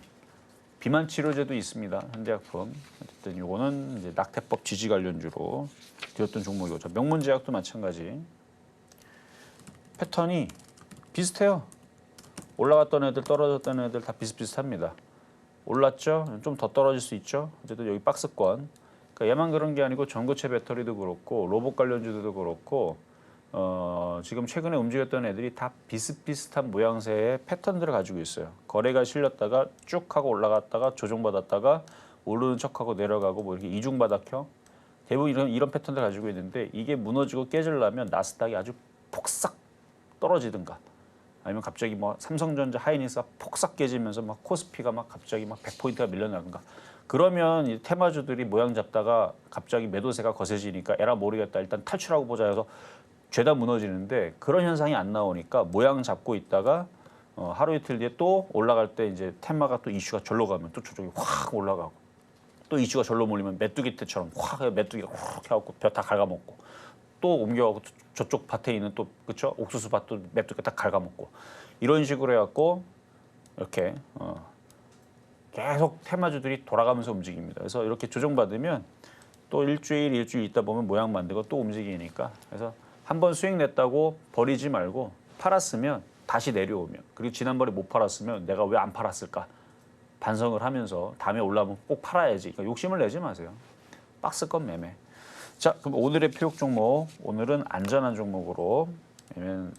Speaker 3: 비만 치료제도 있습니다. 현대약품. 어쨌든 이거는 이제 낙태법 지지 관련주로 되었던 종목이죠. 명문제약도 마찬가지. 패턴이 비슷해요. 올라갔던 애들, 떨어졌던 애들 다 비슷비슷합니다. 올랐죠? 좀 더 떨어질 수 있죠? 어쨌든 여기 박스권. 그러니까 얘만 그런 게 아니고 전고체 배터리도 그렇고 로봇 관련주도 그렇고 지금 최근에 움직였던 애들이 다 비슷비슷한 모양새의 패턴들을 가지고 있어요. 거래가 실렸다가 쭉 하고 올라갔다가 조정받았다가 오르는 척하고 내려가고 뭐 이렇게 이중바닥형 대부분 이런 패턴들 가지고 있는데 이게 무너지고 깨지려면 나스닥이 아주 폭삭 떨어지든가 아니면 갑자기 뭐 삼성전자 하이닉스가 폭삭 깨지면서 막 코스피가 막 갑자기 막 100포인트가 밀려나든가 그러면 이 테마주들이 모양 잡다가 갑자기 매도세가 거세지니까 에라 모르겠다 일단 탈출하고 보자 해서 죄다 무너지는데 그런 현상이 안 나오니까 모양 잡고 있다가 하루 이틀 뒤에 또 올라갈 때 이제 테마가 또 이슈가 절로 가면 또 저쪽이 확 올라가고 또 이슈가 절로 몰리면 메뚜기 때처럼 확 메뚜기가 확 해갖고 벼 다 갉아먹고 또 옮겨가고 저쪽 밭에 있는 또 그쵸 옥수수 밭도 메뚜기가 다 갉아먹고 이런 식으로 해갖고 이렇게 계속 테마주들이 돌아가면서 움직입니다. 그래서 이렇게 조정받으면 또 일주일 있다 보면 모양 만들고 또 움직이니까 그래서 한번 수익 냈다고 버리지 말고 팔았으면 다시 내려오면 그리고 지난번에 못 팔았으면 내가 왜 안 팔았을까 반성을 하면서 다음에 올라오면 꼭 팔아야지. 그러니까 욕심을 내지 마세요. 박스권 매매. 자, 그럼 오늘의 필요 종목 오늘은 안전한 종목으로 왜냐면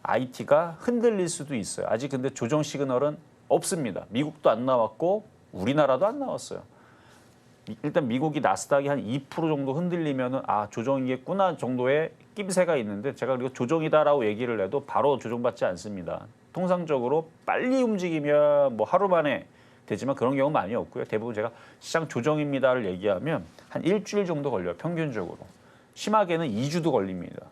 Speaker 3: IT가 흔들릴 수도 있어요. 아직 근데 조정 시그널은 없습니다. 미국도 안 나왔고 우리나라도 안 나왔어요. 일단 미국이 나스닥이 한 2% 정도 흔들리면은 아 조정이겠구나 정도의 낌새가 있는데 제가 그리고 조정이다라고 얘기를 해도 바로 조정받지 않습니다. 통상적으로 빨리 움직이면 뭐 하루 만에 되지만 그런 경우 많이 없고요. 대부분 제가 시장 조정입니다를 얘기하면 한 일주일 정도 걸려요. 평균적으로. 심하게는 2주도 걸립니다.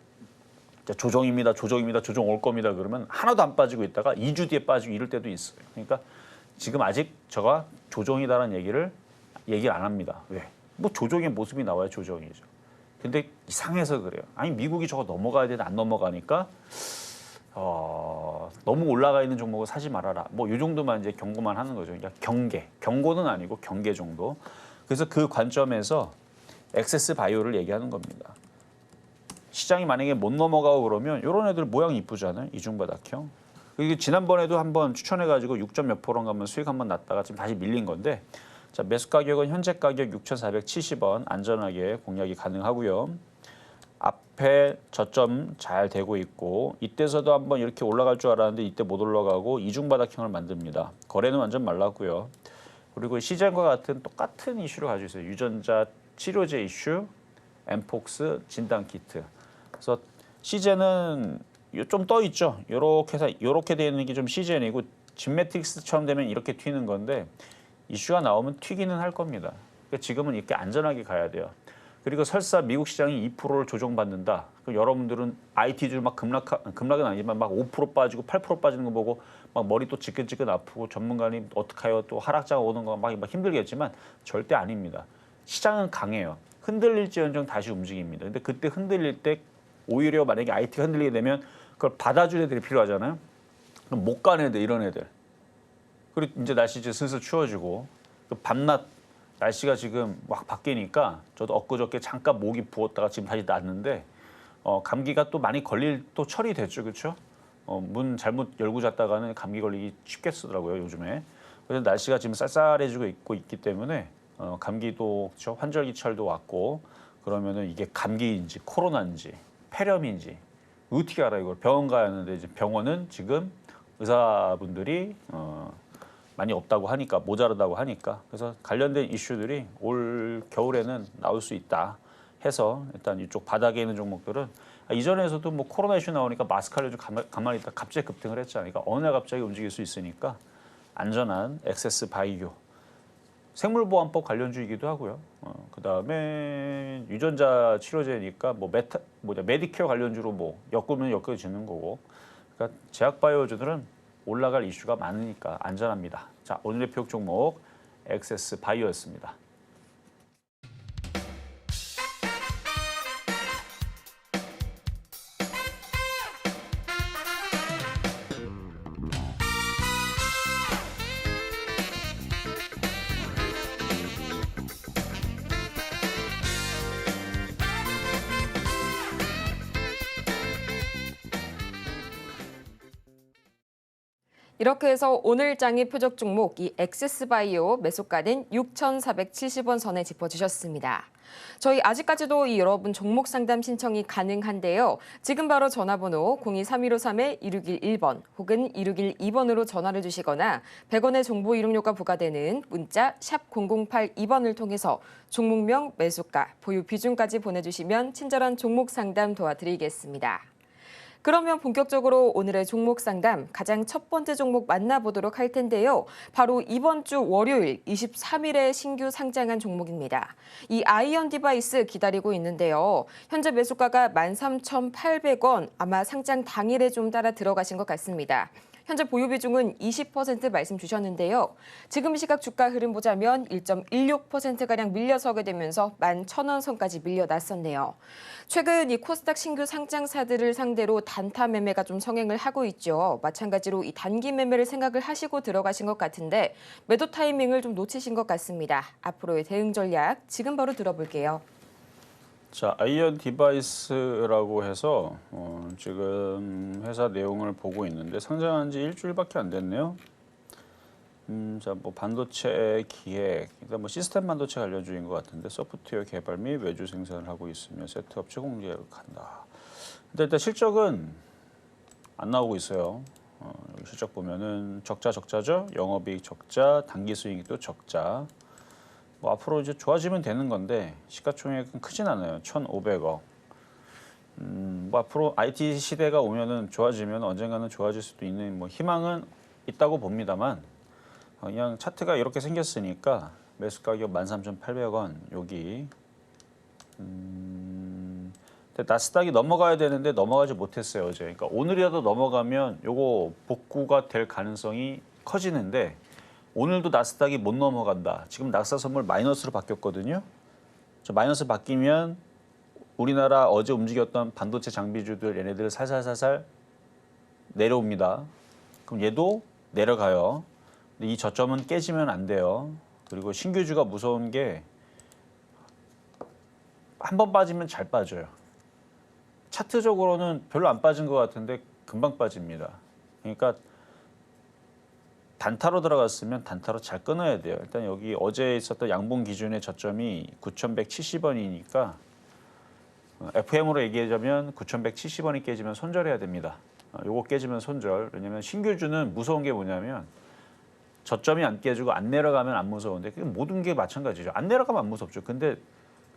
Speaker 3: 조정입니다. 조정 올 겁니다. 그러면 하나도 안 빠지고 있다가 2주 뒤에 빠지고 이럴 때도 있어요. 그러니까 지금 아직 제가 조정이다라는 얘기를 안 합니다. 왜? 뭐 조정의 모습이 나와야 조정이죠. 근데 이상해서 그래요. 아니 미국이 저거 넘어가야 되는데 안 넘어가니까 너무 올라가 있는 종목을 사지 말아라. 뭐 이 정도만 이제 경고만 하는 거죠. 그러니까 경고는 아니고 경계 정도. 그래서 그 관점에서 액세스 바이오를 얘기하는 겁니다. 시장이 만약에 못 넘어가고 그러면 이런 애들 모양이 이쁘잖아요. 이중바닥형. 이게 지난번에도 한번 추천해가지고 6점 몇 프로인가 한번 수익 한번 났다가 지금 다시 밀린 건데 자 매수 가격은 현재 가격 6,470원 안전하게 공략이 가능하고요. 앞에 저점 잘 되고 있고 이때서도 한번 이렇게 올라갈 줄 알았는데 이때 못 올라가고 이중바닥형을 만듭니다. 거래는 완전 말랐고요. 그리고 시젠과 같은 똑같은 이슈를 가지고 있어요. 유전자 치료제 이슈, 엠폭스 진단키트. 그래서 시젠은 좀 떠 있죠. 이렇게 해서 이렇게 되는 게 좀 시젠이고 진매틱스처럼 되면 이렇게 튀는 건데 이슈가 나오면 튀기는 할 겁니다. 그러니까 지금은 이렇게 안전하게 가야 돼요. 그리고 설사 미국 시장이 2%를 조정받는다. 그럼 여러분들은 IT줄 막 급락은 아니지만 막 5% 빠지고 8% 빠지는 거 보고 막 머리 또 지끈지끈 아프고 전문가님 어떡해요 또 하락장 오는 거 막 힘들겠지만 절대 아닙니다. 시장은 강해요. 흔들릴지언정 다시 움직입니다. 근데 그때 흔들릴 때 오히려 만약에 IT가 흔들리게 되면 그걸 받아줄 애들이 필요하잖아요. 그럼 못 가는 애들 이런 애들. 그리고 이제 날씨 이제 슬슬 추워지고 밤낮 날씨가 지금 막 바뀌니까 저도 엊그저께 잠깐 목이 부었다가 지금 다시 났는데 감기가 또 많이 걸릴 또 철이 됐죠, 그렇죠? 문 잘못 열고 잤다가는 감기 걸리기 쉽게 쓰더라고요 요즘에. 그래서 날씨가 지금 쌀쌀해지고 있기 때문에 감기도 그렇죠? 환절기철도 왔고 그러면은 이게 감기인지 코로나인지 폐렴인지 어떻게 알아요 이걸 병원 가야 하는데 이제 병원은 지금 의사분들이 많이 없다고 하니까 모자르다고 하니까 그래서 관련된 이슈들이 올 겨울에는 나올 수 있다 해서 일단 이쪽 바닥에 있는 종목들은 이전에서도 뭐 코로나 이슈 나오니까 마스크 하려고 가만히 있다 갑자기 급등을 했잖아요. 그러니까 어느 날 갑자기 움직일 수 있으니까 안전한 액세스 바이오 생물보안법 관련주이기도 하고요. 그다음에 유전자 치료제니까 뭐 메디케어 관련주로 뭐 엮으면 엮여지는 거고 그러니까 제약바이오주들은 올라갈 이슈가 많으니까 안전합니다. 자, 오늘의 표적 종목 액세스 바이오였습니다.
Speaker 2: 이렇게 해서 오늘 장의 표적 종목 이 엑세스바이오 매수가는 6,470원 선에 짚어주셨습니다. 저희 아직까지도 여러분 종목 상담 신청이 가능한데요. 지금 바로 전화번호 023153-2611번 혹은 2612번으로 전화를 주시거나 100원의 정보 이용료가 부과되는 문자 샵 0082번을 통해서 종목명, 매수가, 보유 비중까지 보내주시면 친절한 종목 상담 도와드리겠습니다. 그러면 본격적으로 오늘의 종목 상담 가장 첫 번째 종목 만나보도록 할 텐데요. 바로 이번 주 월요일 23일에 신규 상장한 종목입니다. 이 아이언 디바이스 기다리고 있는데요. 현재 매수가가 13,800원, 아마 상장 당일에 좀 따라 들어가신 것 같습니다. 현재 보유 비중은 20% 말씀 주셨는데요. 지금 시각 주가 흐름 보자면 1.16%가량 밀려서게 되면서 11,000원 선까지 밀려났었네요. 최근 이 코스닥 신규 상장사들을 상대로 단타 매매가 좀 성행을 하고 있죠. 마찬가지로 이 단기 매매를 생각을 하시고 들어가신 것 같은데 매도 타이밍을 좀 놓치신 것 같습니다. 앞으로의 대응 전략 지금 바로 들어볼게요.
Speaker 3: 자, 아이언 디바이스라고 해서 지금 회사 내용을 보고 있는데 상장한 지 일주일밖에 안 됐네요. 자, 뭐 반도체 기획, 일단 뭐 시스템 반도체 관련주인 것 같은데 소프트웨어 개발 및 외주 생산을 하고 있으며 세트 업체 공개를 한다. 근데 일단 실적은 안 나오고 있어요. 여기 실적 보면은 적자죠. 영업이익 적자, 당기 수익도 적자. 뭐 앞으로 이제 좋아지면 되는 건데 시가총액은 크진 않아요. 1,500억. 뭐 앞으로 IT 시대가 오면은 좋아지면 언젠가는 좋아질 수도 있는 뭐 희망은 있다고 봅니다만 그냥 차트가 이렇게 생겼으니까 매수 가격 13,800원 여기. 근데 나스닥이 넘어가야 되는데 넘어가지 못했어요 어제. 그러니까 오늘이라도 넘어가면 요거 복구가 될 가능성이 커지는데. 오늘도 나스닥이 못 넘어간다. 지금 낙사 선물 마이너스로 바뀌었거든요. 저 마이너스 바뀌면 우리나라 어제 움직였던 반도체 장비주들 얘네들 살살살살 내려옵니다. 그럼 얘도 내려가요. 근데 이 저점은 깨지면 안 돼요. 그리고 신규주가 무서운 게 한 번 빠지면 잘 빠져요. 차트적으로는 별로 안 빠진 것 같은데 금방 빠집니다. 그러니까 단타로 들어갔으면 단타로 잘 끊어야 돼요. 일단 여기 어제 있었던 양봉 기준의 저점이 9,170원이니까 FM으로 얘기하자면 9,170원이 깨지면 손절해야 됩니다. 요거 깨지면 손절. 왜냐면 신규주는 무서운 게 뭐냐면 저점이 안 깨지고 안 내려가면 안 무서운데 모든 게 마찬가지죠. 안 내려가면 안 무섭죠. 근데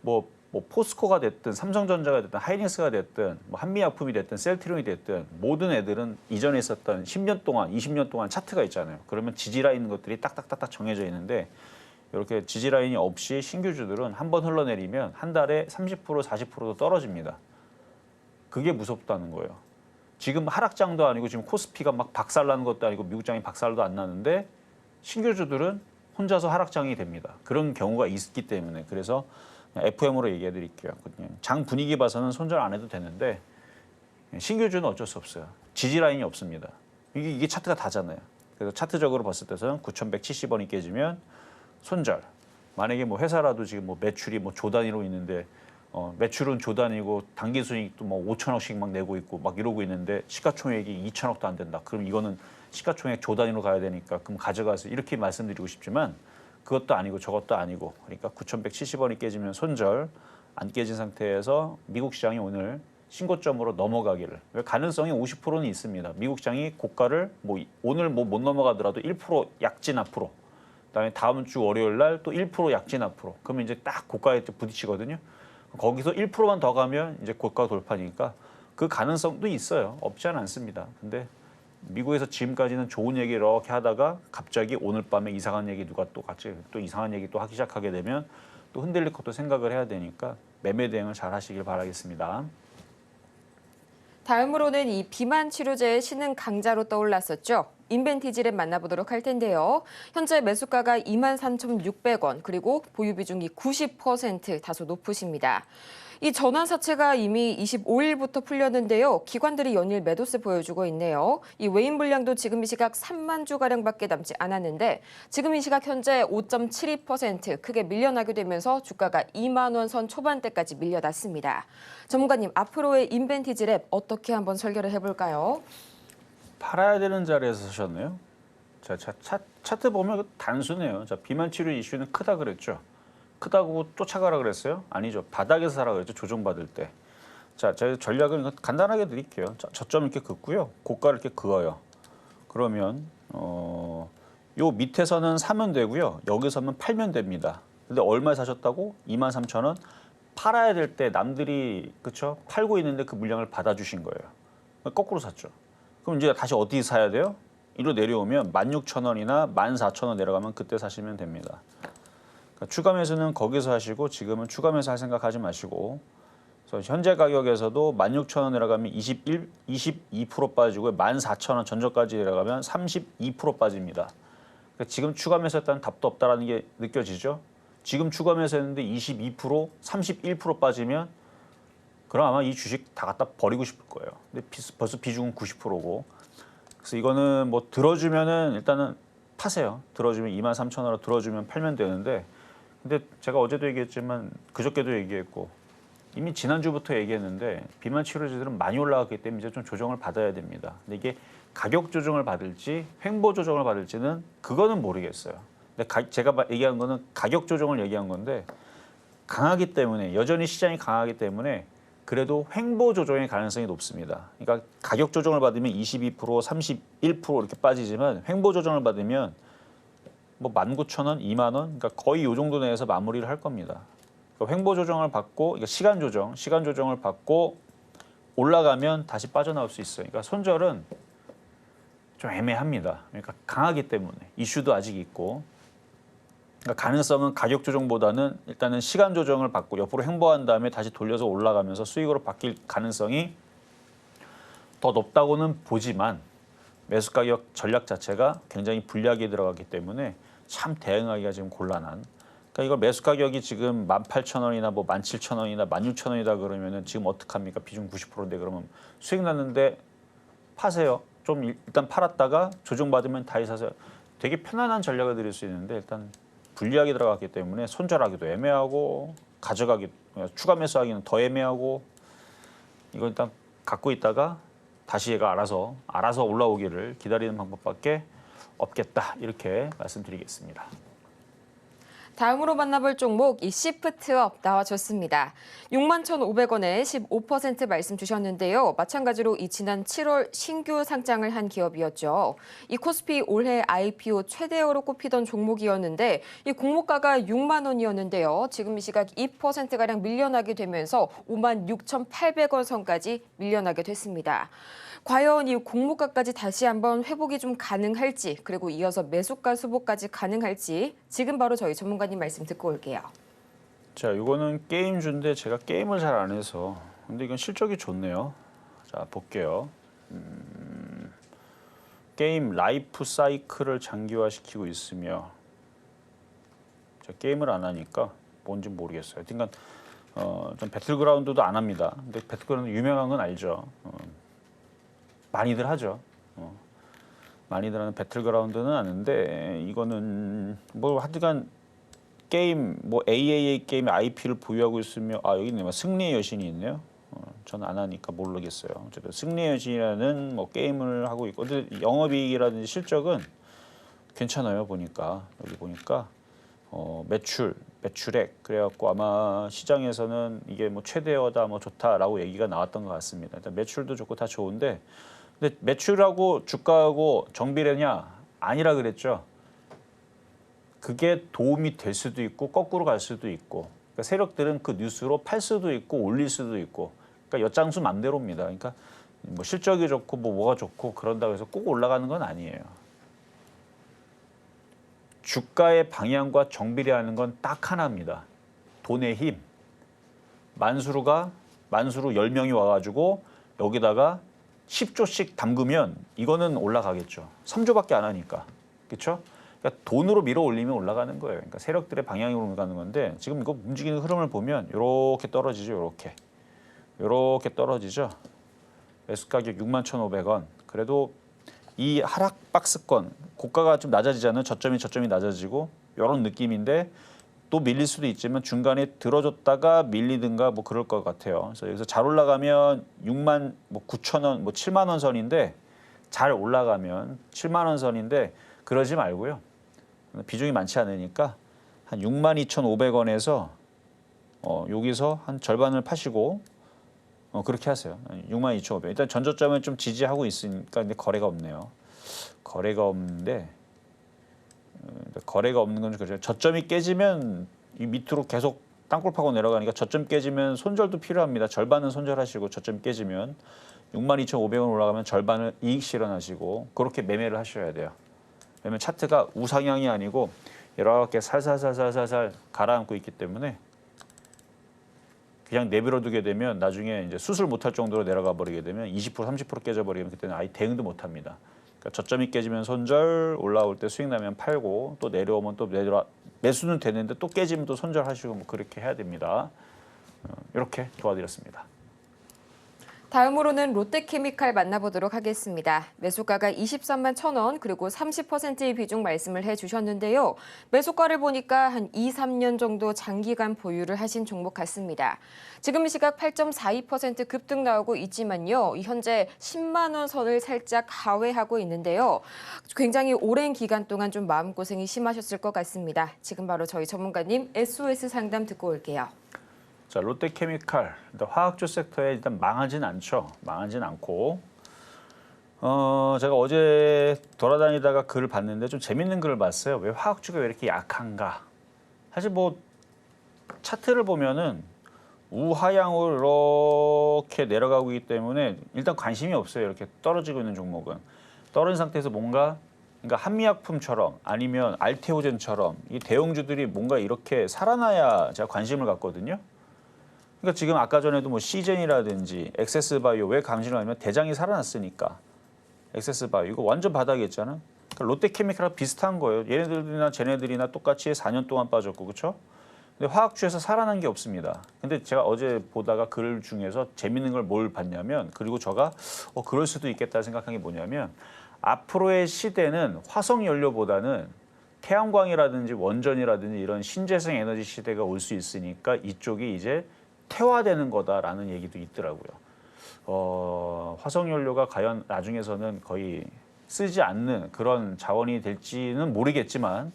Speaker 3: 뭐 포스코가 됐든 삼성전자가 됐든 하이닉스가 됐든 뭐 한미약품이 됐든 셀트리온이 됐든 모든 애들은 이전에 있었던 10년 동안 20년 동안 차트가 있잖아요. 그러면 지지라인 것들이 딱딱딱딱 정해져 있는데 이렇게 지지라인이 없이 신규주들은 한 번 흘러내리면 한 달에 30% 40%도 떨어집니다. 그게 무섭다는 거예요. 지금 하락장도 아니고 지금 코스피가 막 박살나는 것도 아니고 미국장이 박살도 안 나는데 신규주들은 혼자서 하락장이 됩니다. 그런 경우가 있기 때문에 그래서 FM으로 얘기해 드릴게요. 그냥 장 분위기 봐서는 손절 안 해도 되는데 신규주는 어쩔 수 없어요. 지지 라인이 없습니다. 이게 차트가 다잖아요. 그래서 차트적으로 봤을 때는 9,170원이 깨지면 손절. 만약에 뭐 회사라도 지금 뭐 매출이 뭐 조 단위로 있는데 매출은 조 단위고 당기 수익도 뭐 5천억씩 막 내고 있고 막 이러고 있는데 시가총액이 2천억도 안 된다. 그럼 이거는 시가총액 조 단위로 가야 되니까 그럼 가져가서 이렇게 말씀드리고 싶지만 그것도 아니고 저것도 아니고 그러니까 9,170원이 깨지면 손절, 안 깨진 상태에서 미국 시장이 오늘 신고점으로 넘어가기를 가능성이 50%는 있습니다. 미국 시장이 고가를 뭐 오늘 뭐 못 넘어가더라도 1% 약진 앞으로 그다음에 다음 주 월요일 날 또 1% 약진 앞으로 그러면 이제 딱 고가에 부딪히거든요. 거기서 1%만 더 가면 이제 고가 돌파니까 그 가능성도 있어요. 없지는 않습니다. 근데 미국에서 지금까지는 좋은 얘기 이렇게 하다가 갑자기 오늘 밤에 이상한 얘기 누가 또 같이 또 이상한 얘기 또 하기 시작하게 되면 또 흔들릴 것도 생각을 해야 되니까 매매 대응을 잘 하시길 바라겠습니다.
Speaker 2: 다음으로는 이 비만 치료제의 신흥 강자로 떠올랐었죠. 인벤티지를 만나보도록 할 텐데요. 현재 매수가가 23,600원 그리고 보유 비중이 90% 다소 높으십니다. 이 전환사채가 이미 25일부터 풀렸는데요. 기관들이 연일 매도세 보여주고 있네요. 이 외인 물량도 지금 이 시각 3만 주가량밖에 남지 않았는데 지금 이 시각 현재 5.72% 크게 밀려나게 되면서 주가가 2만 원 선 초반대까지 밀려났습니다. 전문가님, 앞으로의 인벤티지 랩 어떻게 한번 설계를 해볼까요?
Speaker 3: 팔아야 되는 자리에서 사셨네요. 자, 차트 보면 단순해요. 자, 비만 치료 이슈는 크다 그랬죠. 크다고 쫓아가라 그랬어요? 아니죠. 바닥에서 사라 그랬죠. 조정받을 때. 자, 제 전략은 간단하게 드릴게요. 자, 저점 이렇게 긋고요. 고가를 이렇게 그어요. 그러면 요 밑에서는 사면 되고요. 여기서는 팔면 됩니다. 근데 얼마에 사셨다고? 23,000원. 팔아야 될 때 남들이 그쵸? 팔고 있는데 그 물량을 받아주신 거예요. 거꾸로 샀죠. 그럼 이제 다시 어디 사야 돼요? 이로 내려오면 16,000원이나 14,000원 내려가면 그때 사시면 됩니다. 그러니까 추가 매수는 거기서 하시고 지금은 추가 매수 할 생각하지 마시고 그래서 현재 가격에서도 16,000원 내려가면 22% 빠지고 14,000원 전저까지 내려가면 32% 빠집니다. 그러니까 지금 추가 매수했다는 답도 없다라는 게 느껴지죠? 지금 추가 매수했는데 22%, 31% 빠지면 그럼 아마 이 주식 다 갖다 버리고 싶을 거예요. 근데 벌써 비중은 90%고. 그래서 이거는 뭐 들어주면은 일단은 파세요. 들어주면 23,000원으로 들어주면 팔면 되는데 근데 제가 어제도 얘기했지만 그저께도 얘기했고 이미 지난주부터 얘기했는데 비만 치료제들은 많이 올라갔기 때문에 이제 좀 조정을 받아야 됩니다. 근데 이게 가격 조정을 받을지 횡보 조정을 받을지는 그거는 모르겠어요. 근데 제가 얘기한 거는 가격 조정을 얘기한 건데 강하기 때문에 여전히 시장이 강하기 때문에 그래도 횡보 조정의 가능성이 높습니다. 그러니까 가격 조정을 받으면 22%, 31% 이렇게 빠지지만 횡보 조정을 받으면 뭐 19,000원, 2만 원, 그러니까 거의 이 정도 내에서 마무리를 할 겁니다. 그러니까 횡보 조정을 받고 그러니까 시간 조정을 받고 올라가면 다시 빠져나올 수 있어요. 그러니까 손절은 좀 애매합니다. 그러니까 강하기 때문에 이슈도 아직 있고. 그러니까 가능성은 가격 조정보다는 일단은 시간 조정을 받고 옆으로 횡보한 다음에 다시 돌려서 올라가면서 수익으로 바뀔 가능성이 더 높다고는 보지만 매수 가격 전략 자체가 굉장히 불리하게 들어가기 때문에 참 대응하기가 지금 곤란한. 그러니까 이걸 매수 가격이 지금 18,000원이나 뭐 17,000원이나 16,000원이다 그러면은 지금 어떡합니까? 비중 90%인데 그러면 수익 났는데 파세요. 좀 일단 팔았다가 조정받으면 다시 사세요. 되게 편안한 전략을 드릴 수 있는데 일단 불리하게 들어갔기 때문에 손절하기도 애매하고 추가 매수하기는 더 애매하고 이거 일단 갖고 있다가 다시 얘가 알아서 올라오기를 기다리는 방법밖에 없겠다 이렇게 말씀드리겠습니다.
Speaker 2: 다음으로 만나볼 종목 이 시프트업 나와줬습니다. 61,500원에 15% 말씀 주셨는데요. 마찬가지로 이 지난 7월 신규 상장을 한 기업이었죠. 이 코스피 올해 IPO 최대어로 꼽히던 종목이었는데 이 공모가가 6만 원이었는데요. 지금 이 시각 2%가량 밀려나게 되면서 56,800원 선까지 밀려나게 됐습니다. 과연 이 공모가까지 다시 한번 회복이 좀 가능할지 그리고 이어서 매수가 수복까지 가능할지 지금 바로 저희 전문가님 말씀 듣고 올게요.
Speaker 3: 자, 이거는 게임주인데 제가 게임을 잘 안 해서 근데 이건 실적이 좋네요. 자, 볼게요. 게임 라이프 사이클을 장기화시키고 있으며 제가 게임을 안 하니까 뭔지 모르겠어요. 그러니까 전 배틀그라운드도 안 합니다. 근데 배틀그라운드 유명한 건 알죠. 많이들 하죠. 많이들 하는 배틀그라운드는 아는데 이거는 뭐 하여간 게임 뭐 AAA 게임 IP를 보유하고 있으며 여기 있네요. 승리의 여신이 있네요. 저는 안 하니까 모르겠어요. 어쨌든 승리의 여신이라는 뭐 게임을 하고 있고 근데 영업이익이라든지 실적은 괜찮아요. 여기 보니까 매출액 그래갖고 아마 시장에서는 이게 뭐 최대어다 뭐 좋다라고 얘기가 나왔던 것 같습니다. 일단 매출도 좋고 다 좋은데 근데 매출하고 주가하고 정비례냐 아니라 그랬죠. 그게 도움이 될 수도 있고 거꾸로 갈 수도 있고 그러니까 세력들은 그 뉴스로 팔 수도 있고 올릴 수도 있고 그러니까 엿장수 맘대로입니다. 그러니까 뭐 실적이 좋고 뭐가 좋고 그런다고 해서 꼭 올라가는 건 아니에요. 주가의 방향과 정비례하는 건 딱 하나입니다. 돈의 힘. 만수르 10명이 와가지고 여기다가 10조씩 담그면 이거는 올라가겠죠. 3조밖에 안 하니까. 그렇죠? 그러니까 돈으로 밀어 올리면 올라가는 거예요. 그러니까 세력들의 방향으로 가는 건데 지금 이거 움직이는 흐름을 보면 이렇게 떨어지죠. 이렇게 떨어지죠. 매수 가격 61,500원. 그래도 이 하락 박스권 고가가 좀 낮아지잖아요. 저점이 낮아지고 이런 느낌인데 또 밀릴 수도 있지만 중간에 들어줬다가 밀리든가 뭐 그럴 것 같아요. 그래서 여기서 잘 올라가면 69,000원, 뭐 7만 원 선인데 잘 올라가면 7만 원 선인데 그러지 말고요. 비중이 많지 않으니까 한 62,500원에서 여기서 한 절반을 파시고 그렇게 하세요. 62,500원. 일단 전저점은 좀 지지하고 있으니까 근데 거래가 없네요. 거래가 없는데 거래가 없는 건 그렇죠. 저점이 깨지면 이 밑으로 계속 땅굴 파고 내려가니까 저점 깨지면 손절도 필요합니다. 절반은 손절하시고 저점 깨지면 62,500원 올라가면 절반을 이익 실현하시고 그렇게 매매를 하셔야 돼요. 왜냐면 차트가 우상향이 아니고 이렇게 살살살살살살 가라앉고 있기 때문에 그냥 내버려 두게 되면 나중에 이제 수술 못할 정도로 내려가 버리게 되면 20% 30% 깨져버리면 그때는 아예 대응도 못합니다. 그러니까 저점이 깨지면 손절, 올라올 때 수익 나면 팔고 또 내려오면 또 매수는 되는데 또 깨지면 또 손절하시고 뭐 그렇게 해야 됩니다. 이렇게 도와드렸습니다.
Speaker 2: 다음으로는 롯데케미칼 만나보도록 하겠습니다. 매수가가 23만 1,000원 그리고 30%의 비중 말씀을 해주셨는데요. 매수가를 보니까 한 2, 3년 정도 장기간 보유를 하신 종목 같습니다. 지금 이 시각 8.42% 급등 나오고 있지만요. 현재 10만 원 선을 살짝 하회하고 있는데요. 굉장히 오랜 기간 동안 좀 마음고생이 심하셨을 것 같습니다. 지금 바로 저희 전문가님 SOS 상담 듣고 올게요.
Speaker 3: 자, 롯데케미칼 일단 화학주 섹터에 일단 망하진 않죠. 망하진 않고 제가 어제 돌아다니다가 글을 봤는데 좀 재밌는 글을 봤어요. 왜 화학주가 왜 이렇게 약한가? 사실 뭐 차트를 보면은 우하향으로 이렇게 내려가고 있기 때문에 일단 관심이 없어요. 이렇게 떨어지고 있는 종목은 떨어진 상태에서 뭔가 그러니까 한미약품처럼 아니면 알테오젠처럼 이 대형주들이 뭔가 이렇게 살아나야 제가 관심을 갖거든요. 그러니까 지금 아까 전에도 뭐 시젠이라든지 엑세스바이오 왜 감시를 하냐면 대장이 살아났으니까 엑세스바이오 이거 완전 바닥이었잖아. 그러니까 롯데케미칼하고 비슷한 거예요. 얘네들이나 쟤네들이나 똑같이 4년 동안 빠졌고 그렇죠? 근데 화학주에서 살아난 게 없습니다. 근데 제가 어제 보다가 글 중에서 재밌는 걸 뭘 봤냐면 그리고 제가 그럴 수도 있겠다 생각한 게 뭐냐면 앞으로의 시대는 화석 연료보다는 태양광이라든지 원전이라든지 이런 신재생 에너지 시대가 올 수 있으니까 이쪽이 이제 태화되는 거다라는 얘기도 있더라고요. 화석연료가 과연 나중에서는 거의 쓰지 않는 그런 자원이 될지는 모르겠지만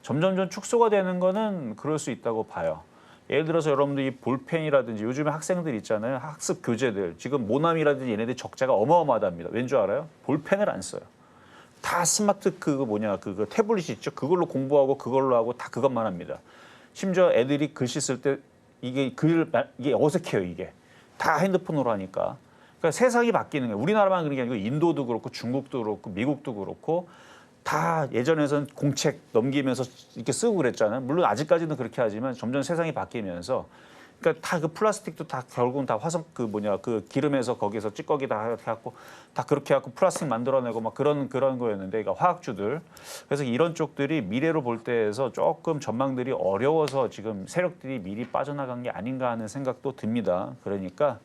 Speaker 3: 점점점 축소가 되는 거는 그럴 수 있다고 봐요. 예를 들어서 여러분들 이 볼펜이라든지 요즘에 학생들 있잖아요. 학습 교재들 지금 모나미라든지 얘네들 적자가 어마어마하답니다. 왠 줄 알아요? 볼펜을 안 써요. 다 스마트 그거 태블릿이 있죠. 그걸로 공부하고 그걸로 하고 다 그것만 합니다. 심지어 애들이 글씨 쓸 때 이게 어색해요. 이게 다 핸드폰으로 하니까. 그러니까 세상이 바뀌는 거예요. 우리나라만 그런 게 아니고 인도도 그렇고 중국도 그렇고 미국도 그렇고 다 예전에는 공책 넘기면서 이렇게 쓰고 그랬잖아요. 물론 아직까지는 그렇게 하지만 점점 세상이 바뀌면서 그러니까 다 그 플라스틱도 다 결국은 다 화석 그 기름에서 거기서 찌꺼기 다 해갖고 다 그렇게 해갖고 플라스틱 만들어내고 막 그런 거였는데 그러니까 화학주들 그래서 이런 쪽들이 미래로 볼 때에서 조금 전망들이 어려워서 지금 세력들이 미리 빠져나간 게 아닌가 하는 생각도 듭니다. 그러니까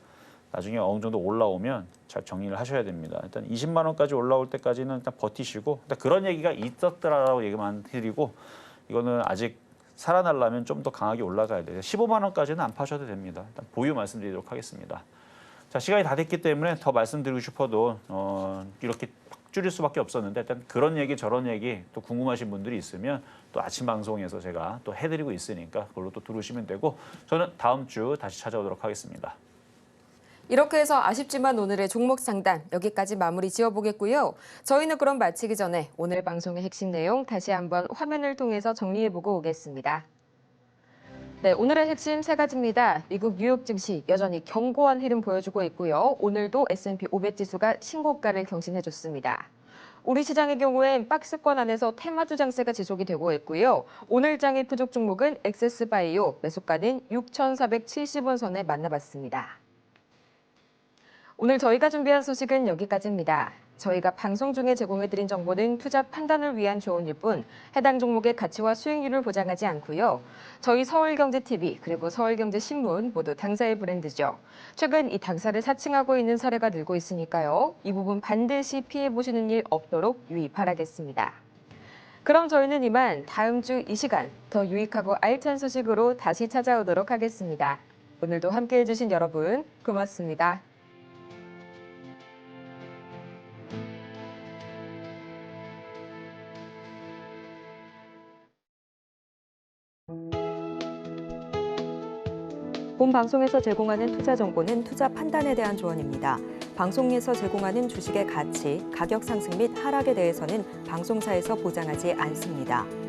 Speaker 3: 나중에 어느 정도 올라오면 잘 정리를 하셔야 됩니다. 일단 20만 원까지 올라올 때까지는 일단 버티시고 일단 그런 얘기가 있었더라라고 얘기만 드리고 이거는 아직 살아나려면 좀 더 강하게 올라가야 돼요. 15만 원까지는 안 파셔도 됩니다. 일단 보유 말씀드리도록 하겠습니다. 자, 시간이 다 됐기 때문에 더 말씀드리고 싶어도 이렇게 줄일 수밖에 없었는데 일단 그런 얘기 저런 얘기 또 궁금하신 분들이 있으면 또 아침 방송에서 제가 또 해드리고 있으니까 그걸로 또 들으시면 되고 저는 다음 주 다시 찾아오도록 하겠습니다.
Speaker 2: 이렇게 해서 아쉽지만 오늘의 종목 상담 여기까지 마무리 지어보겠고요. 저희는 그럼 마치기 전에 오늘 방송의 핵심 내용 다시 한번 화면을 통해서 정리해보고 오겠습니다. 네, 오늘의 핵심 세 가지입니다. 미국 뉴욕 증시 여전히 견고한 흐름 보여주고 있고요. 오늘도 S&P 500 지수가 신고가를 경신해줬습니다. 우리 시장의 경우엔 박스권 안에서 테마주 장세가 지속이 되고 있고요. 오늘 장의 표적 종목은 엑세스바이오, 매수가는 6,470원 선에 만나봤습니다. 오늘 저희가 준비한 소식은 여기까지입니다. 저희가 방송 중에 제공해드린 정보는 투자 판단을 위한 조언일 뿐 해당 종목의 가치와 수익률을 보장하지 않고요. 저희 서울경제TV 그리고 서울경제신문 모두 당사의 브랜드죠. 최근 이 당사를 사칭하고 있는 사례가 늘고 있으니까요. 이 부분 반드시 피해보시는 일 없도록 유의 바라겠습니다. 그럼 저희는 이만 다음 주 이 시간 더 유익하고 알찬 소식으로 다시 찾아오도록 하겠습니다. 오늘도 함께해주신 여러분 고맙습니다.
Speaker 1: 본 방송에서 제공하는 투자 정보는 투자 판단에 대한 조언입니다. 방송에서 제공하는 주식의 가치, 가격 상승 및 하락에 대해서는 방송사에서 보장하지 않습니다.